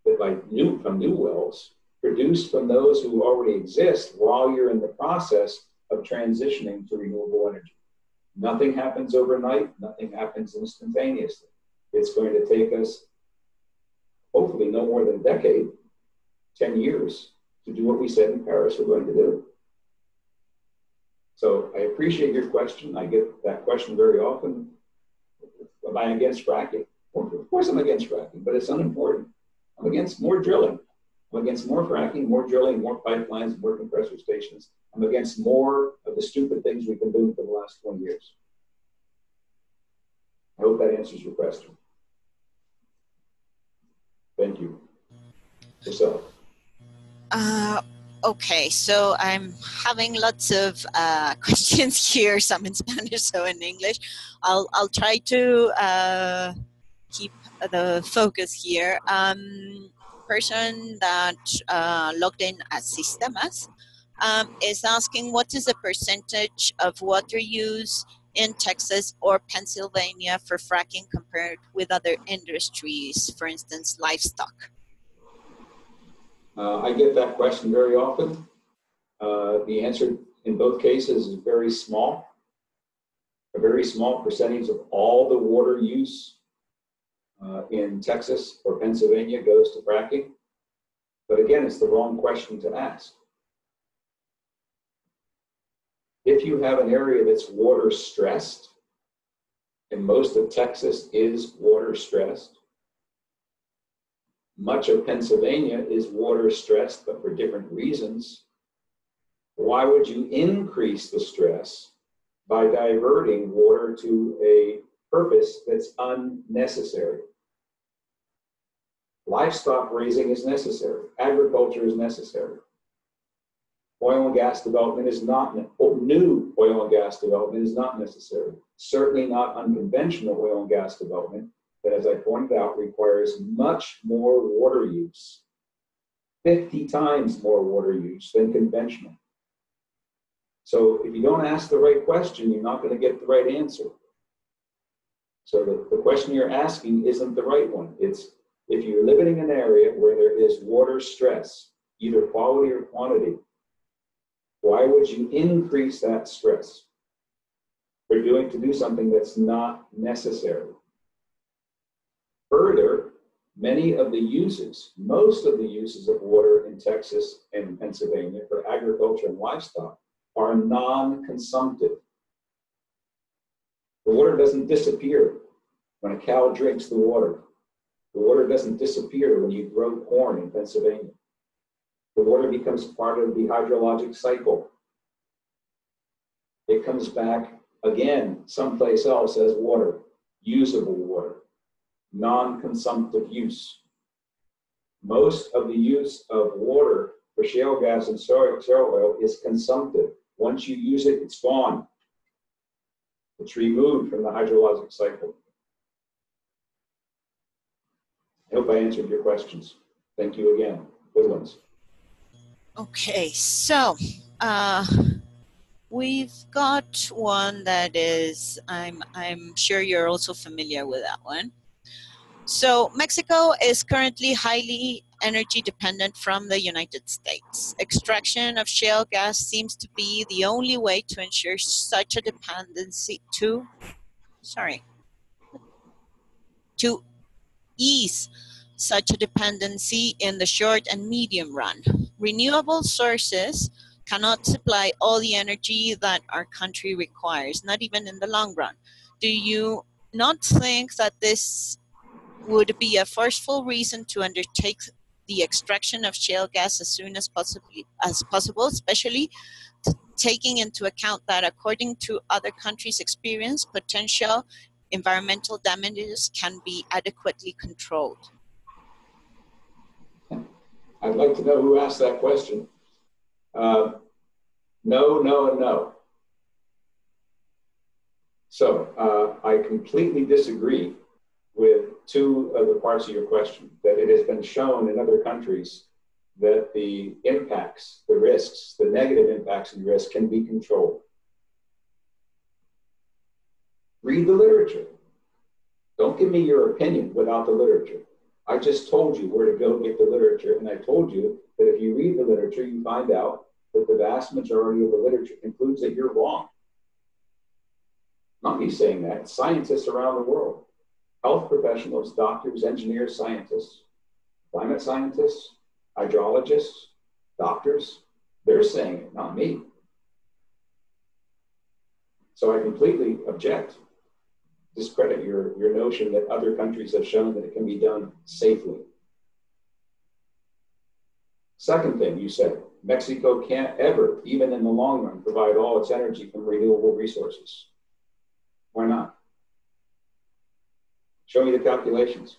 but from new wells, produce from those who already exist while you're in the process of transitioning to renewable energy. Nothing happens overnight, nothing happens instantaneously. It's going to take us, hopefully no more than a decade, 10 years, to do what we said in Paris we're going to do. So I appreciate your question. I get that question very often. Am I against fracking? Well, of course I'm against fracking, but it's unimportant. I'm against more drilling. I'm against more fracking, more drilling, more pipelines, more compressor stations. I'm against more of the stupid things we've been doing for the last 20 years. I hope that answers your question. Thank you. Yourself. Okay, so I'm having lots of questions here, some in Spanish, so in English. I'll try to keep the focus here. Person that logged in as Sistemas is asking, what is the percentage of water use in Texas or Pennsylvania for fracking compared with other industries, for instance, livestock? I get that question very often. The answer in both cases is very small. A very small percentage of all the water use in Texas or Pennsylvania goes to fracking. But again, it's the wrong question to ask. If you have an area that's water stressed, and most of Texas is water stressed, much of Pennsylvania is water stressed, but for different reasons, why would you increase the stress by diverting water to a purpose that's unnecessary? Livestock raising is necessary. Agriculture is necessary. Oil and gas development is not, new oil and gas development is not necessary. Certainly not unconventional oil and gas development that, as I pointed out, requires much more water use, 50 times more water use than conventional. So if you don't ask the right question, you're not going to get the right answer. So the question you're asking isn't the right one. It's, if you're living in an area where there is water stress, either quality or quantity, why would you increase that stress to do something that's not necessary? Further, many of the uses, most of the uses of water in Texas and Pennsylvania for agriculture and livestock are non-consumptive. The water doesn't disappear when a cow drinks the water. The water doesn't disappear when you grow corn in Pennsylvania. The water becomes part of the hydrologic cycle. It comes back again someplace else as water, usable water, non-consumptive use. most of the use of water for shale gas and soil oil is consumptive. Once you use it, it's gone. It's removed from the hydrologic cycle. I hope I answered your questions. Thank you again. Good ones. Okay, so we've got one that is, I'm sure you're also familiar with that one. So Mexico is currently highly energy dependent from the United States. Extraction of shale gas seems to be the only way to ensure such a dependency to ease such a dependency in the short and medium run. Renewable sources cannot supply all the energy that our country requires, not even in the long run. Do you not think that this would be a forceful reason to undertake the extraction of shale gas as soon as possible, especially taking into account that according to other countries' experience, potential environmental damages can be adequately controlled? I'd like to know who asked that question. No, no, and no. So I completely disagree with two of the parts of your question, that it has been shown in other countries that the impacts, the risks, the negative impacts and risks can be controlled. Read the literature. Don't give me your opinion without the literature. I just told you where to go get the literature, and I told you that if you read the literature, you find out that the vast majority of the literature concludes that you're wrong. Not me saying that, scientists around the world. Health professionals, doctors, engineers, scientists, climate scientists, hydrologists, doctors, they're saying it, not me. So I completely object. Discredit your notion that other countries have shown that it can be done safely. Second thing you said, Mexico can't ever, even in the long run, provide all its energy from renewable resources. Why not? Show me the calculations.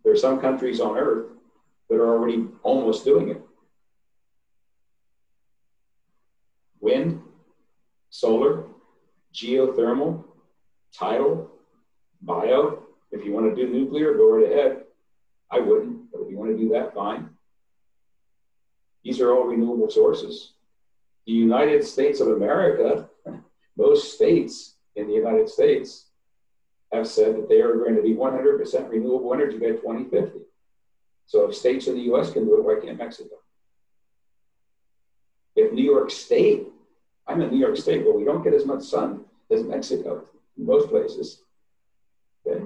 There are some countries on Earth that are already almost doing it. Wind, solar, geothermal, tidal, bio. If you want to do nuclear, go right ahead. I wouldn't, but if you want to do that, fine. These are all renewable sources. The United States of America, most states in the United States have said that they are going to be 100% renewable energy by 2050. So if states in the US can do it, why can't Mexico? If New York State, I'm in New York State, but we don't get as much sun as Mexico in most places. Okay?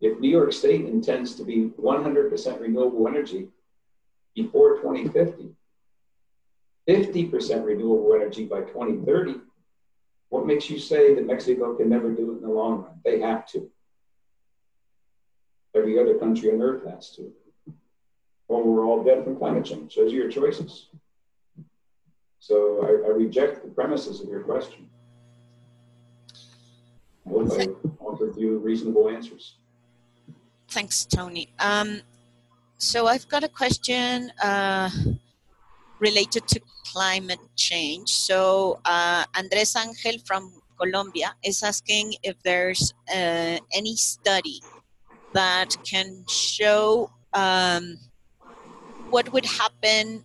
If New York State intends to be 100% renewable energy before 2050, 50% renewable energy by 2030, what makes you say that Mexico can never do it in the long run? They have to. Every other country on Earth has to. Or we're all dead from climate change. Those are your choices. So I reject the premises of your question. I hope I offered you reasonable answers. Thanks, Tony. So I've got a question related to climate change. So Andres Angel from Colombia is asking if there's any study that can show what would happen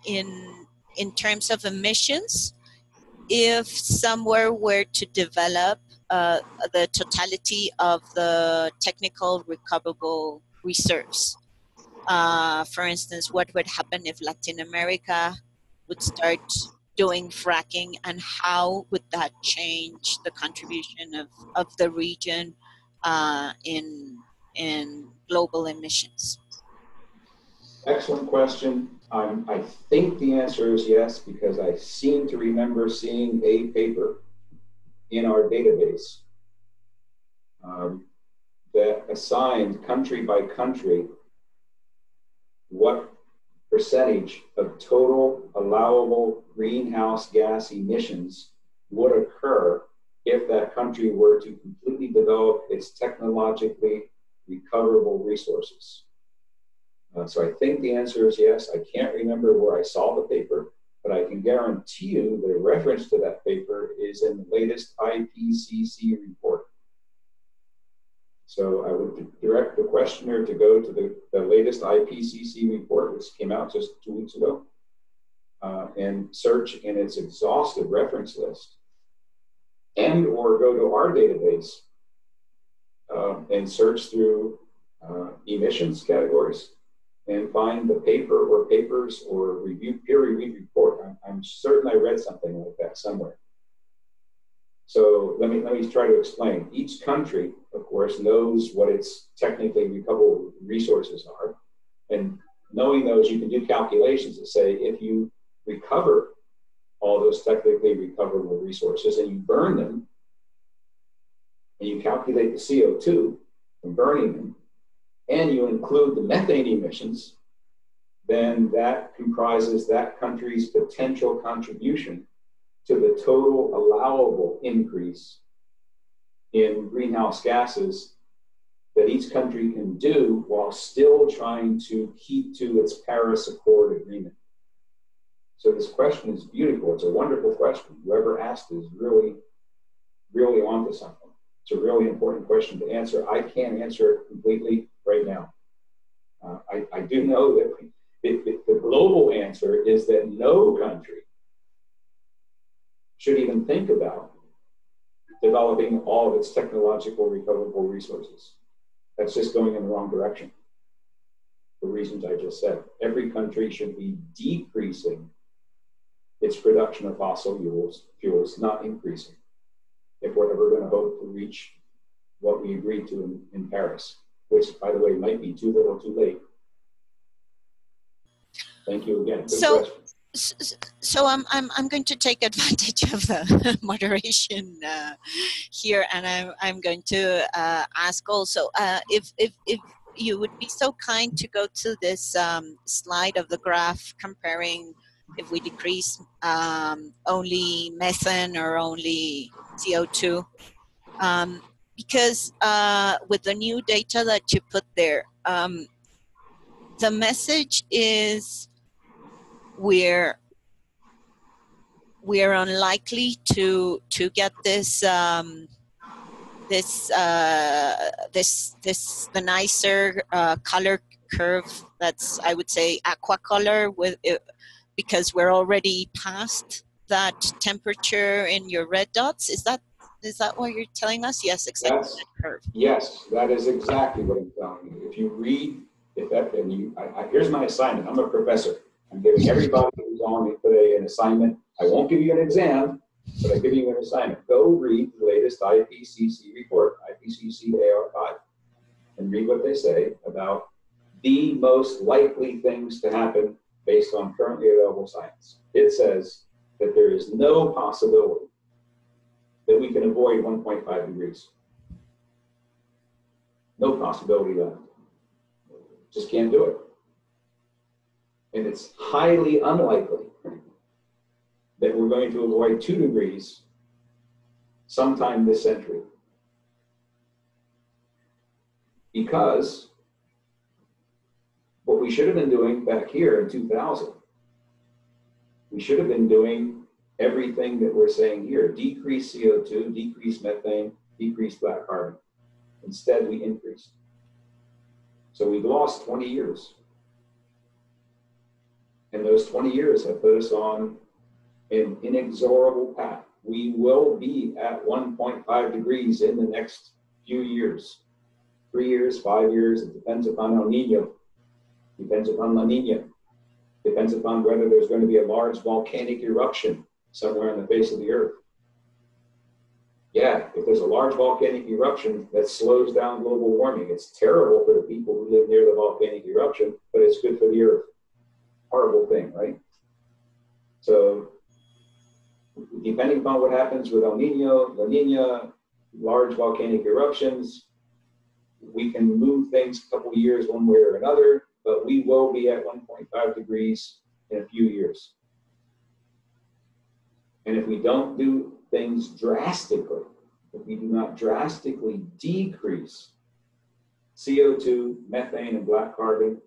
in terms of emissions if somewhere were to develop the totality of the technical recoverable reserves. For instance, what would happen if Latin America would start doing fracking, and how would that change the contribution of the region in global emissions? Excellent question. I think the answer is yes, because I seem to remember seeing a paper in our database that assigned country by country what percentage of total allowable greenhouse gas emissions would occur if that country were to completely develop its technologically recoverable resources? So I think the answer is yes. I can't remember where I saw the paper, but I can guarantee you that a reference to that paper is in the latest IPCC report. So I would direct the questioner to go to the latest IPCC report, which came out just 2 weeks ago, and search in its exhaustive reference list, and or go to our database and search through emissions categories and find the paper or papers or peer-reviewed report. I'm certain I read something like that somewhere. So let me try to explain. Each country, of course, knows what its technically recoverable resources are. And knowing those, you can do calculations that say if you recover all those technically recoverable resources and you burn them, and you calculate the CO2 from burning them, and you include the methane emissions, then that comprises that country's potential contribution to the total allowable increase in greenhouse gases that each country can do while still trying to keep to its Paris Accord agreement. So this question is beautiful. It's a wonderful question. Whoever asked it is really, really onto something. It's a really important question to answer. I can't answer it completely right now. I do know that the global answer is that no country should even think about developing all of its technological recoverable resources. That's just going in the wrong direction. For reasons I just said. Every country should be decreasing its production of fossil fuels, not increasing, if we're ever going to hope to reach what we agreed to in Paris, which, by the way, might be too little too late. Thank you again. Good question. So I'm going to take advantage of the moderation here, and I'm going to ask also if you would be so kind to go to this slide of the graph comparing if we decrease only methane or only CO2, because with the new data that you put there, the message is we're unlikely to get this the nicer color curve that's, I would say, aqua color with it, because we're already past that temperature in your red dots. Is that what you're telling us? Yes, exactly. That curve. Yes, that is exactly what I'm telling you. If you read, here's my assignment. I'm a professor. I'm giving everybody who's on me today an assignment. I won't give you an exam, but I give you an assignment. Go read the latest IPCC report, IPCC AR5, and read what they say about the most likely things to happen based on currently available science. It says that there is no possibility that we can avoid 1.5 degrees. No possibility left. Just can't do it. And it's highly unlikely that we're going to avoid 2 degrees sometime this century. Because what we should have been doing back here in 2000, we should have been doing everything that we're saying here: decrease CO2, decrease methane, decrease black carbon. Instead, we increased. So we've lost 20 years. And those 20 years have put us on an inexorable path. We will be at 1.5 degrees in the next few years. 3 years, 5 years, it depends upon El Nino. Depends upon La Nina. Depends upon whether there's going to be a large volcanic eruption somewhere on the face of the earth. Yeah, if there's a large volcanic eruption, that slows down global warming. It's terrible for the people who live near the volcanic eruption, but it's good for the earth. Horrible thing, right? So, depending upon what happens with El Nino, La Nina, large volcanic eruptions, we can move things a couple of years one way or another, but we will be at 1.5 degrees in a few years. And if we don't do things drastically, if we do not drastically decrease CO2, methane, and black carbon,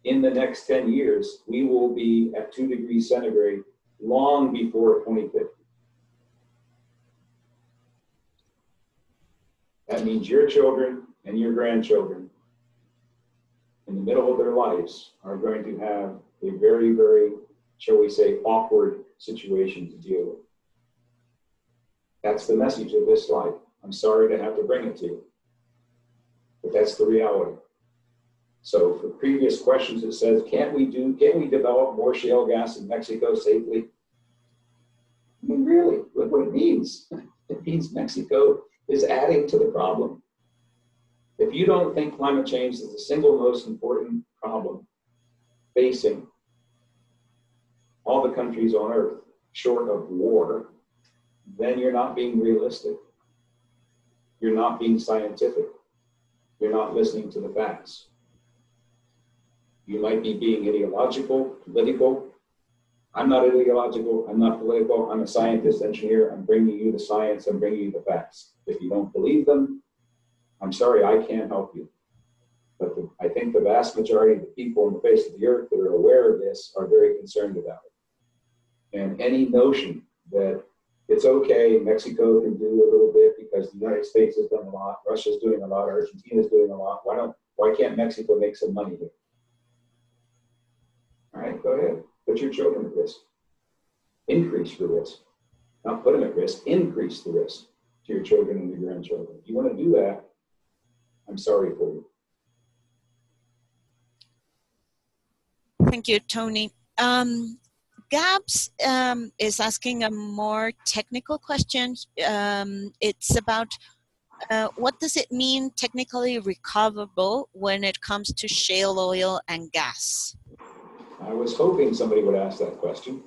in the next 10 years, we will be at 2 degrees centigrade long before 2050. That means your children and your grandchildren, in the middle of their lives, are going to have a very, very, shall we say, awkward situation to deal with. That's the message of this slide. I'm sorry to have to bring it to you, but that's the reality. So for previous questions, it says, can we develop more shale gas in Mexico safely? I mean, really, look what it means. It means Mexico is adding to the problem. If you don't think climate change is the single most important problem facing all the countries on Earth, short of war, then you're not being realistic. You're not being scientific. You're not listening to the facts. You might be being ideological, political. I'm not ideological, I'm not political, I'm a scientist, engineer, I'm bringing you the science, I'm bringing you the facts. If you don't believe them, I'm sorry, I can't help you. But I think the vast majority of the people on the face of the earth that are aware of this are very concerned about it. And any notion that it's okay, Mexico can do a little bit because the United States has done a lot, Russia's doing a lot, Argentina's doing a lot, why can't Mexico make some money here? All right, go ahead. Put your children at risk. Increase your risk. Not put them at risk, increase the risk to your children and your grandchildren. If you want to do that, I'm sorry for you. Thank you, Tony. Gabs is asking a more technical question. It's about what does it mean technically recoverable when it comes to shale oil and gas? I was hoping somebody would ask that question.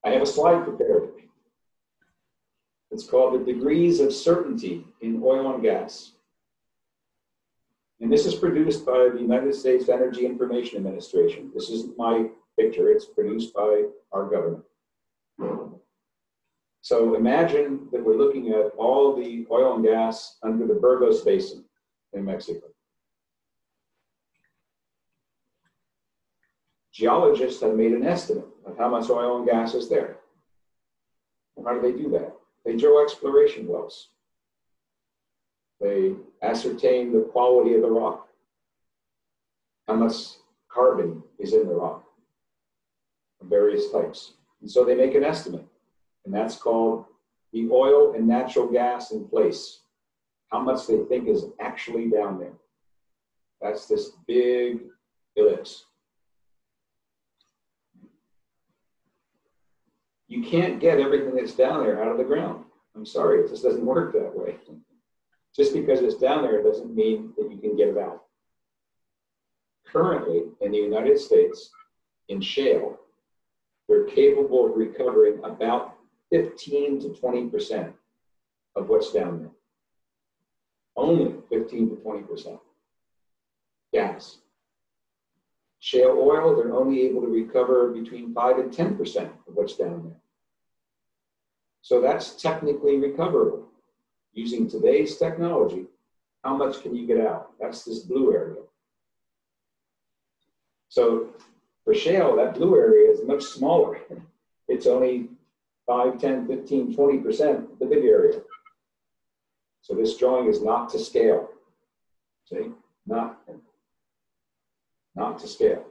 I have a slide prepared. It's called The Degrees of Certainty in Oil and Gas. And this is produced by the United States Energy Information Administration. This isn't my picture, it's produced by our government. So imagine that we're looking at all the oil and gas under the Burgos Basin in Mexico. Geologists have made an estimate of how much oil and gas is there. And how do they do that? They drill exploration wells. They ascertain the quality of the rock, how much carbon is in the rock of various types. And so they make an estimate, and that's called the oil and natural gas in place, how much they think is actually down there. That's this big ellipse. You can't get everything that's down there out of the ground. I'm sorry, it just doesn't work that way. Just because it's down there doesn't mean that you can get it out. Currently, in the United States, in shale, they're capable of recovering about 15 to 20% of what's down there. Only 15 to 20%. Gas. Shale oil, they're only able to recover between 5 and 10% of what's down there. So that's technically recoverable. Using today's technology, how much can you get out? That's this blue area. So for shale, that blue area is much smaller. It's only 5, 10, 15, 20% of the big area. So this drawing is not to scale. See, not to scale.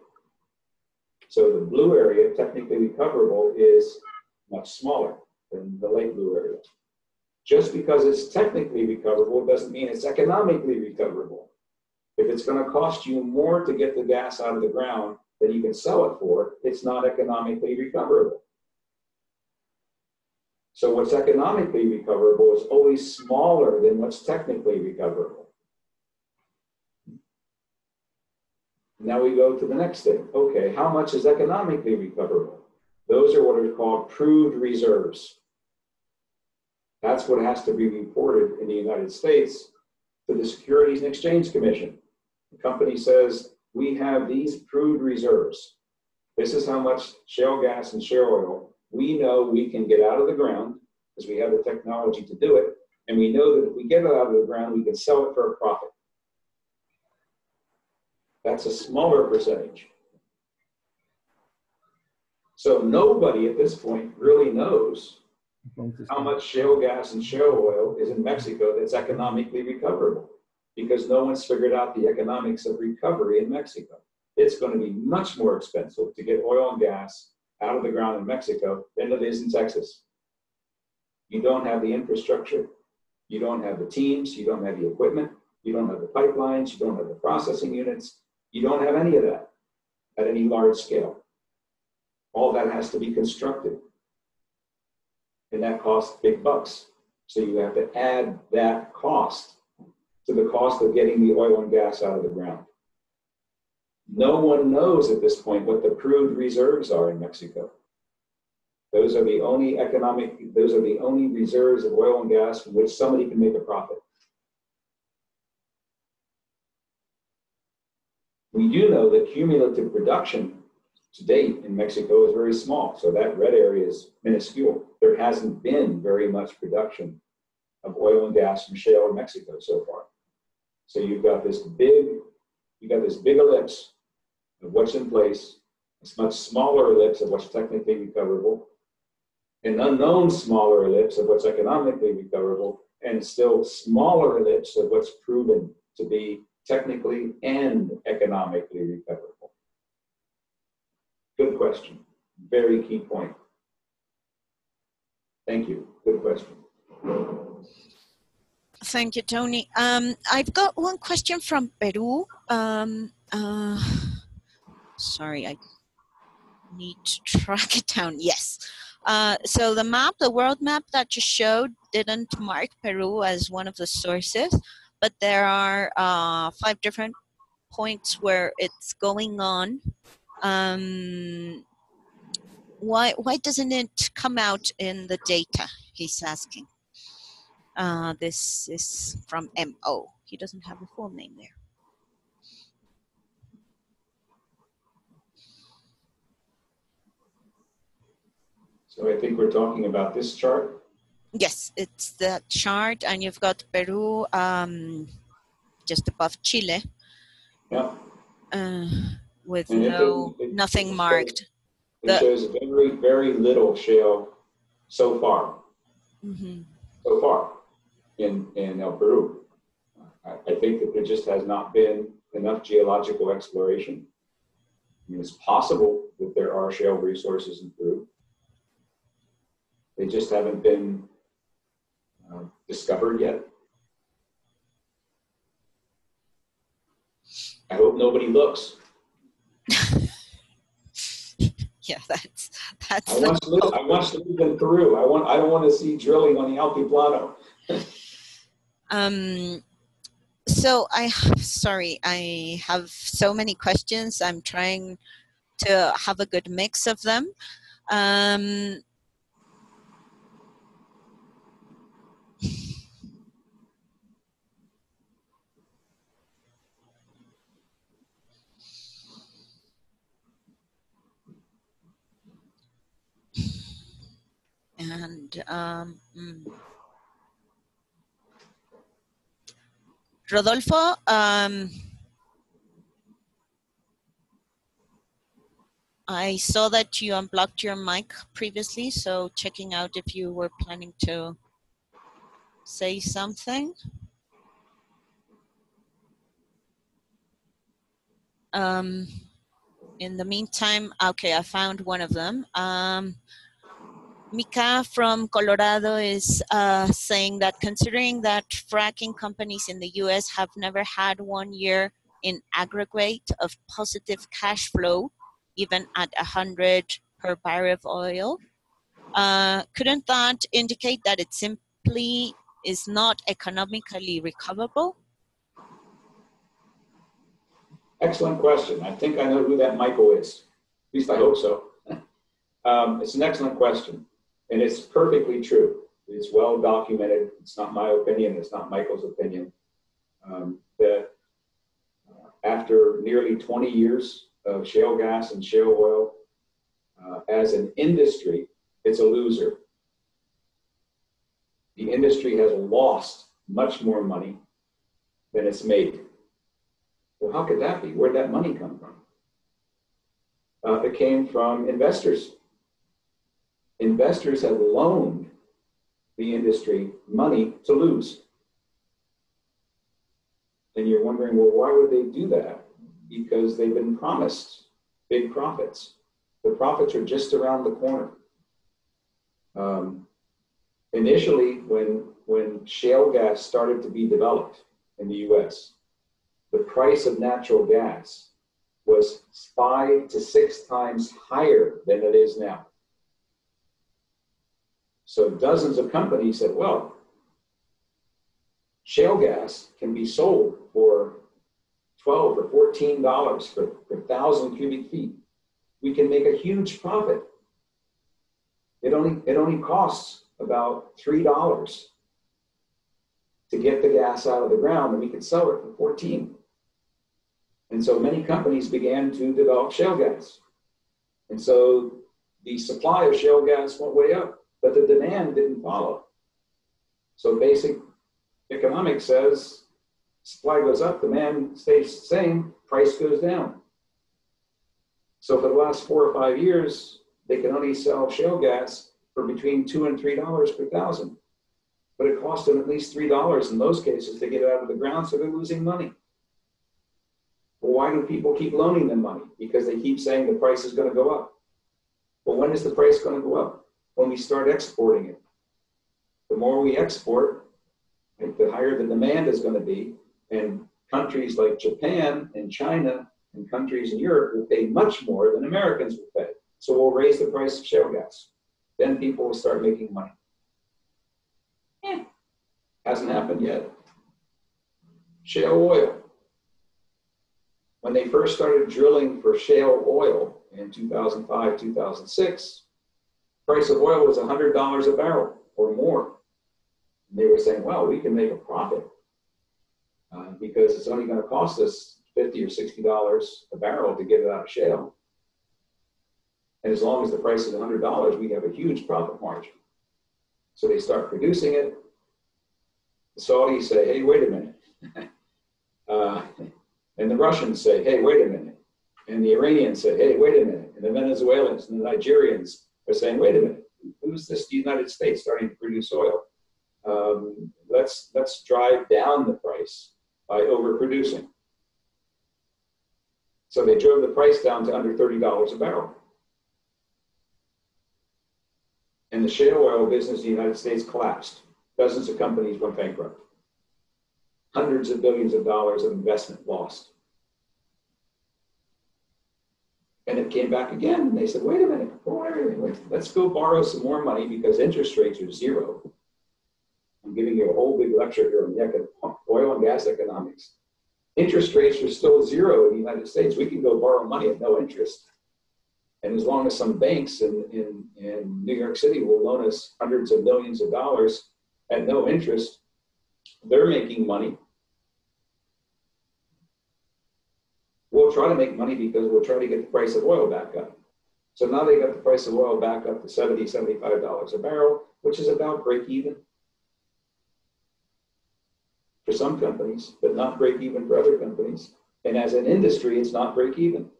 So the blue area, technically recoverable, is much smaller than the light blue area. Just because it's technically recoverable doesn't mean it's economically recoverable. If it's going to cost you more to get the gas out of the ground than you can sell it for, it's not economically recoverable. So what's economically recoverable is always smaller than what's technically recoverable. Now we go to the next thing. Okay, how much is economically recoverable? Those are what are called proved reserves. That's what has to be reported in the United States to the Securities and Exchange Commission. The company says, we have these proved reserves. This is how much shale gas and shale oil we know we can get out of the ground, because we have the technology to do it, And we know that if we get it out of the ground, we can sell it for a profit. That's a smaller percentage. So nobody at this point really knows how much shale gas and shale oil is in Mexico that's economically recoverable, because no one's figured out the economics of recovery in Mexico. It's going to be much more expensive to get oil and gas out of the ground in Mexico than it is in Texas. You don't have the infrastructure, you don't have the teams, you don't have the equipment, you don't have the pipelines, you don't have the processing units, you don't have any of that at any large scale. All that has to be constructed. And that costs big bucks. So you have to add that cost to the cost of getting the oil and gas out of the ground. No one knows at this point what the proved reserves are in Mexico. Those are the only reserves of oil and gas from which somebody can make a profit. We do know that cumulative production to date in Mexico is very small, so that red area is minuscule. There hasn't been very much production of oil and gas from shale in Mexico so far. So you've got this big ellipse of what's in place, a much smaller ellipse of what's technically recoverable, an unknown smaller ellipse of what's economically recoverable, and still smaller ellipse of what's proven to be technically and economically recoverable. Good question. Very key point. Thank you. Good question. Thank you, Tony. I've got one question from Peru. Sorry, I need to track it down. Yes. So the map, the world map that you showed, didn't mark Peru as one of the sources, but there are 5 different points where it's going on. Why doesn't it come out in the data? He's asking. This is from MO. He doesn't have a full name there. So I think we're talking about this chart. Yes, it's the chart, and you've got Peru just above Chile. Yeah. With and nothing marked. It shows very, very little shale so far. Mm-hmm. So far in El Peru. I think that there just has not been enough geological exploration. I mean, it's possible that there are shale resources in Peru. They just haven't been discovered yet. I hope nobody looks. Yeah, that's. I want to live in Peru. I don't want to see drilling on the Altiplano. So I have so many questions. I'm trying to have a good mix of them. And Rodolfo, I saw that you unblocked your mic previously, so checking out if you were planning to say something. In the meantime, okay, I found one of them. Mika from Colorado is saying that considering that fracking companies in the US have never had 1 year in aggregate of positive cash flow, even at 100 per barrel of oil, couldn't that indicate that it simply is not economically recoverable? Excellent question. I think I know who that Michael is. At least I hope so. It's an excellent question. And it's perfectly true. It's well documented. It's not my opinion. It's not Michael's opinion. That after nearly 20 years of shale gas and shale oil, as an industry, it's a loser. the industry has lost much more money than it's made. Well, how could that be? Where'd that money come from? It came from investors. Investors have loaned the industry money to lose. And you're wondering, well, why would they do that? Because they've been promised big profits. The profits are just around the corner. Initially, when shale gas started to be developed in the US, the price of natural gas was 5 to 6 times higher than it is now. So dozens of companies said, well, shale gas can be sold for $12 or $14 for 1,000 cubic feet. We can make a huge profit. It only costs about $3 to get the gas out of the ground, and we could sell it for 14. And so many companies began to develop shale gas. And so the supply of shale gas went way up, but the demand didn't follow. So basic economics says supply goes up, demand stays the same, price goes down. So for the last 4 or 5 years, they can only sell shale gas for between $2 and $3 per thousand. But it costs them at least $3 in those cases to get it out of the ground, so they're losing money. Well, why do people keep loaning them money? Because they keep saying the price is going to go up. Well, when is the price going to go up? When we start exporting it. The more we export, right, the higher the demand is going to be. And countries like Japan and China and countries in Europe will pay much more than Americans will pay. So we'll raise the price of shale gas. Then people will start making money. Hasn't happened yet. Shale oil. When they first started drilling for shale oil in 2005, 2006, price of oil was $100 a barrel or more. And they were saying, well, we can make a profit because it's only going to cost us $50 or $60 a barrel to get it out of shale. And as long as the price is $100, we have a huge profit margin. So they start producing it. The Saudis say, hey, wait a minute. And the Russians say, hey, wait a minute. And the Iranians say, hey, wait a minute. And the Venezuelans and the Nigerians are saying, wait a minute. Who's this? The United States starting to produce oil. Let's drive down the price by overproducing. So they drove the price down to under $30 a barrel. And the shale oil business in the United States collapsed. Dozens of companies went bankrupt. Hundreds of billions of dollars of investment lost. And it came back again, and they said, wait a minute, let's go borrow some more money because interest rates are zero. I'm giving you a whole big lecture here on oil and gas economics. Interest rates are still zero in the United States. We can go borrow money at no interest. And as long as some banks in New York City will loan us hundreds of millions of dollars at no interest, they're making money. We'll try to make money because we'll try to get the price of oil back up. So now they got the price of oil back up to $70, $75 a barrel, which is about break even for some companies, but not break even for other companies. And as an industry, it's not break even.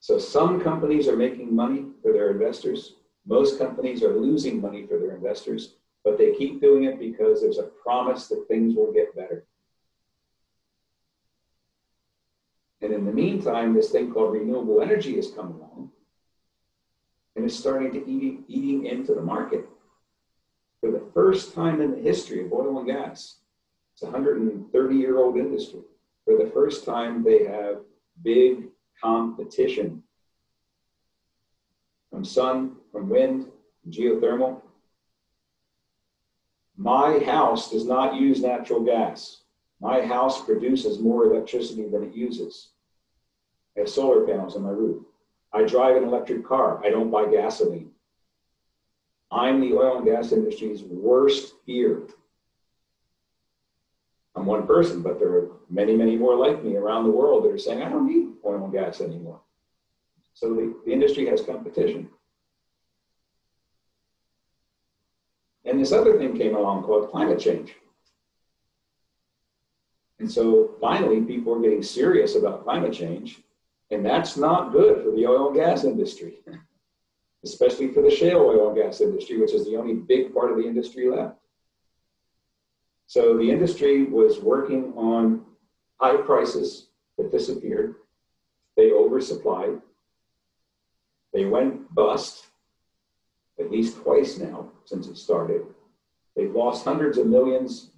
So some companies are making money for their investors. Most companies are losing money for their investors, but they keep doing it because there's a promise that things will get better. And in the meantime, this thing called renewable energy has come along and it's starting to eating into the market. For the first time in the history of oil and gas, it's a 130-year-old industry. For the first time, they have big competition from sun, from wind, geothermal. My house does not use natural gas. My house produces more electricity than it uses. I have solar panels on my roof. I drive an electric car. I don't buy gasoline. I'm the oil and gas industry's worst fear. I'm one person, but there are many, many more like me around the world that are saying, I don't need oil and gas anymore. So the industry has competition. And this other thing came along called climate change. And so finally, people are getting serious about climate change, and that's not good for the oil and gas industry, especially for the shale oil and gas industry, which is the only big part of the industry left. So the industry was working on high prices that disappeared. They oversupplied. They went bust at least twice now since it started. They've lost hundreds of millions,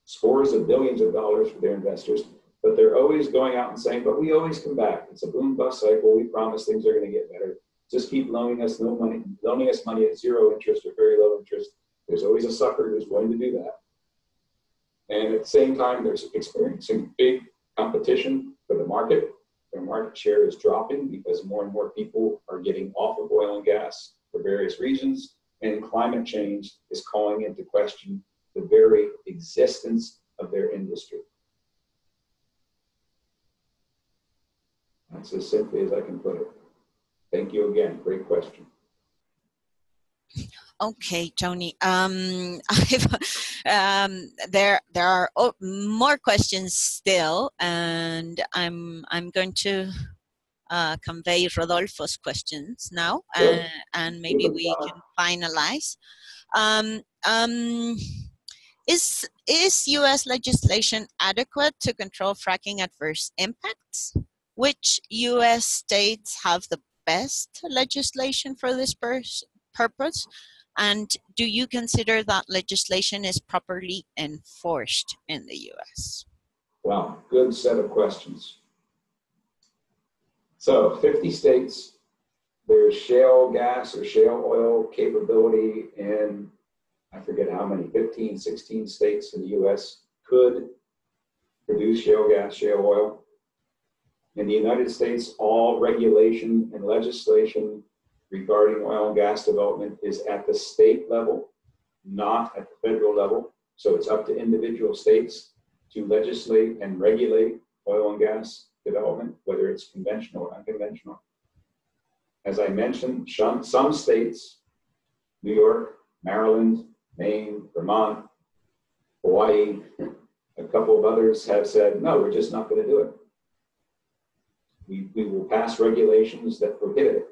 scores of billions of dollars for their investors, but they're always going out and saying, but we always come back. It's a boom bust cycle. We promise things are going to get better. Just keep loaning us money at zero interest or very low interest. There's always a sucker who's willing to do that. And at the same time, they're experiencing big competition for the market. Their market share is dropping because more and more people are getting off of oil and gas for various reasons. And climate change is calling into question the very existence of their industry. That's as simply as I can put it. Thank you again. Great question. Okay, Tony. There are more questions still, and I'm going to convey Rodolfo's questions now, and maybe we can finalize. Is U.S. legislation adequate to control fracking adverse impacts? Which U.S. states have the best legislation for this purpose? And do you consider that legislation is properly enforced in the U.S.? Wow, good set of questions. So 50 states, there's shale gas or shale oil capability in, I forget how many, 15, 16 states in the U.S. could produce shale gas, shale oil. In the United States, all regulation and legislation regarding oil and gas development is at the state level, not at the federal level. So it's up to individual states to legislate and regulate oil and gas development, whether it's conventional or unconventional. As I mentioned, some states, New York, Maryland, Maine, Vermont, Hawaii, a couple of others have said, no, we're just not going to do it. We will pass regulations that prohibit it.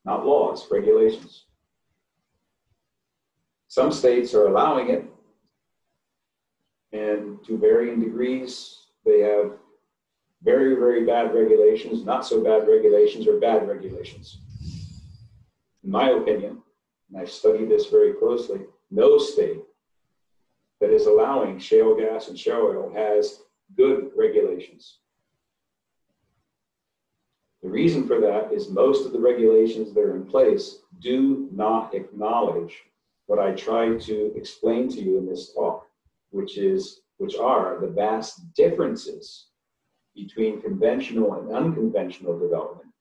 Not laws, regulations. Some states are allowing it, and to varying degrees, they have very, very bad regulations, not so bad regulations, or bad regulations. In my opinion, and I've studied this very closely, no state that is allowing shale gas and shale oil has good regulations. The reason for that is most of the regulations that are in place do not acknowledge what I tried to explain to you in this talk, which are the vast differences between conventional and unconventional development,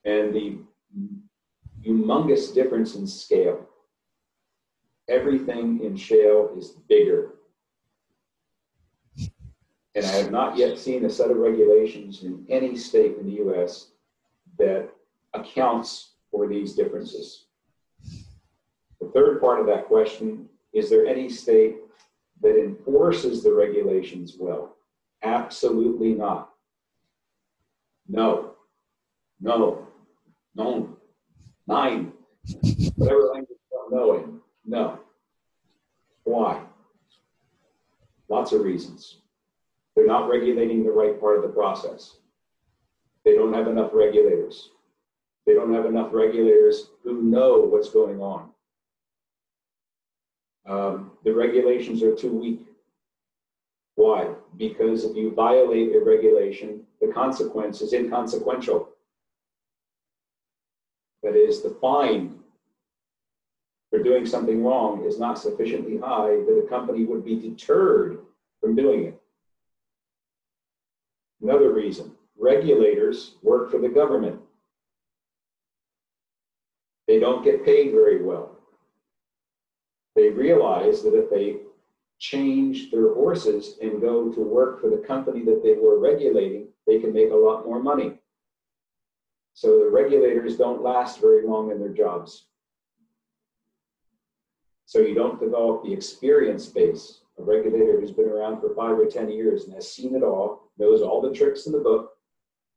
and the humongous difference in scale. Everything in shale is bigger. And I have not yet seen a set of regulations in any state in the US that accounts for these differences. The third part of that question, is there any state that enforces the regulations well? Absolutely not. No. No. No. Nine. Whatever language you don't know in. No. Why? Lots of reasons. They're not regulating the right part of the process. They don't have enough regulators. They don't have enough regulators who know what's going on. The regulations are too weak. Why? Because if you violate a regulation, the consequence is inconsequential. That is, the fine for doing something wrong is not sufficiently high that a company would be deterred from doing it. Another reason, regulators work for the government. They don't get paid very well. They realize that if they change their horses and go to work for the company that they were regulating, they can make a lot more money. So the regulators don't last very long in their jobs. So you don't develop the experience base. A regulator who's been around for 5 or 10 years and has seen it all, knows all the tricks in the book,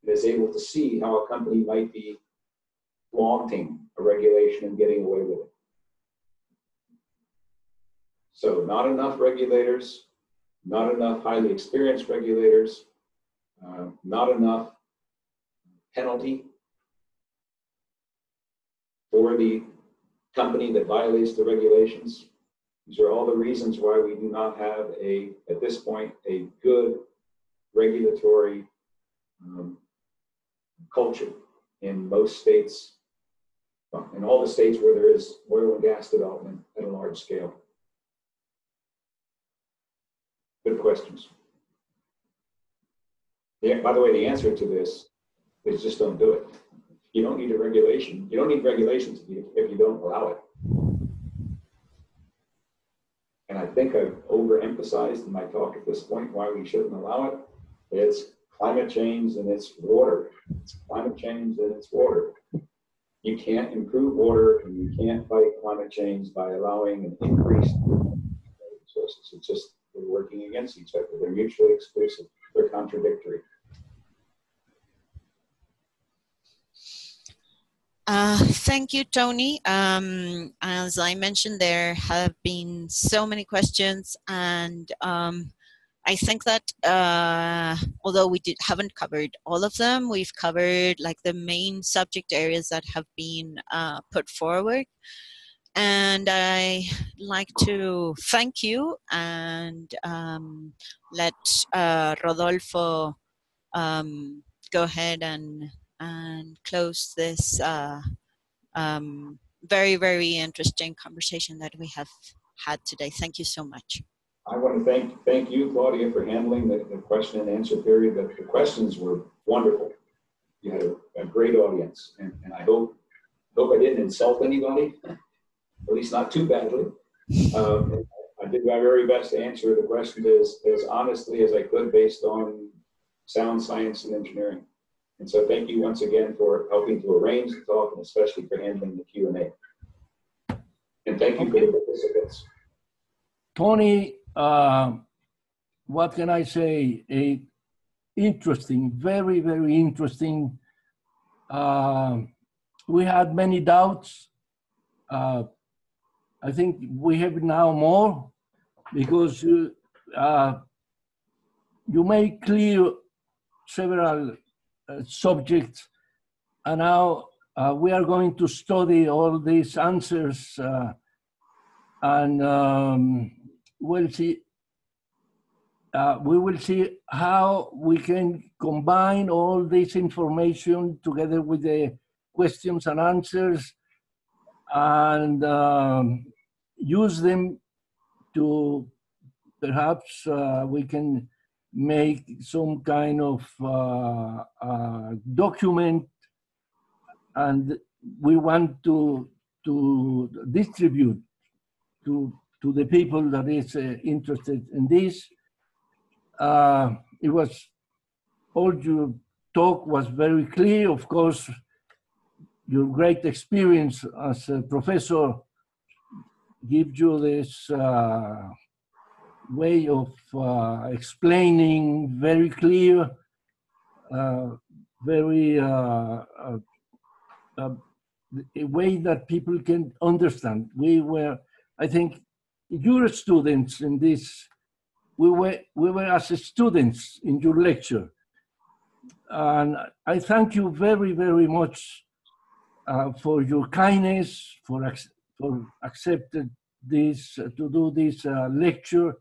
and is able to see how a company might be flaunting a regulation and getting away with it. So not enough regulators, not enough highly experienced regulators, not enough penalty for the company that violates the regulations. These are all the reasons why we do not have at this point, a good regulatory culture in most states, in all the states where there is oil and gas development at a large scale. Good questions. Yeah, by the way, the answer to this is just don't do it. You don't need a regulation. You don't need regulations if you don't allow it. And I think I've overemphasized in my talk at this point why we shouldn't allow it. It's climate change and it's water. It's climate change and it's water. You can't improve water and you can't fight climate change by allowing an increase in resources. It's just, they're working against each other. They're mutually exclusive. They're contradictory. Thank you, Tony. As I mentioned, there have been so many questions, and I think that although we haven't covered all of them, we've covered like the main subject areas that have been put forward. And I like to thank you and let Rodolfo go ahead and close this very, very interesting conversation that we have had today. Thank you so much. I want to thank you, Claudia, for handling the question and answer period. The questions were wonderful. You had a great audience, and I hope I didn't insult anybody, at least not too badly. I did my very best to answer the question as honestly as I could based on sound science and engineering. And so thank you once again for helping to arrange the talk and especially for handling the Q&A. And thank you for the participants. Tony, what can I say? Interesting, very, very interesting. We had many doubts. I think we have now more because you made clear several subjects, and now we are going to study all these answers and we'll see. We will see how we can combine all this information together with the questions and answers and use them to perhaps we can make some kind of document, and we want to distribute to the people that is interested in this. It was, all your talk was very clear. Of course, your great experience as a professor gives you this way of explaining very clear, very a way that people can understand. We were, I think, your students in this. We were as students in your lecture, and I thank you very, very much for your kindness, for accepting this to do this lecture.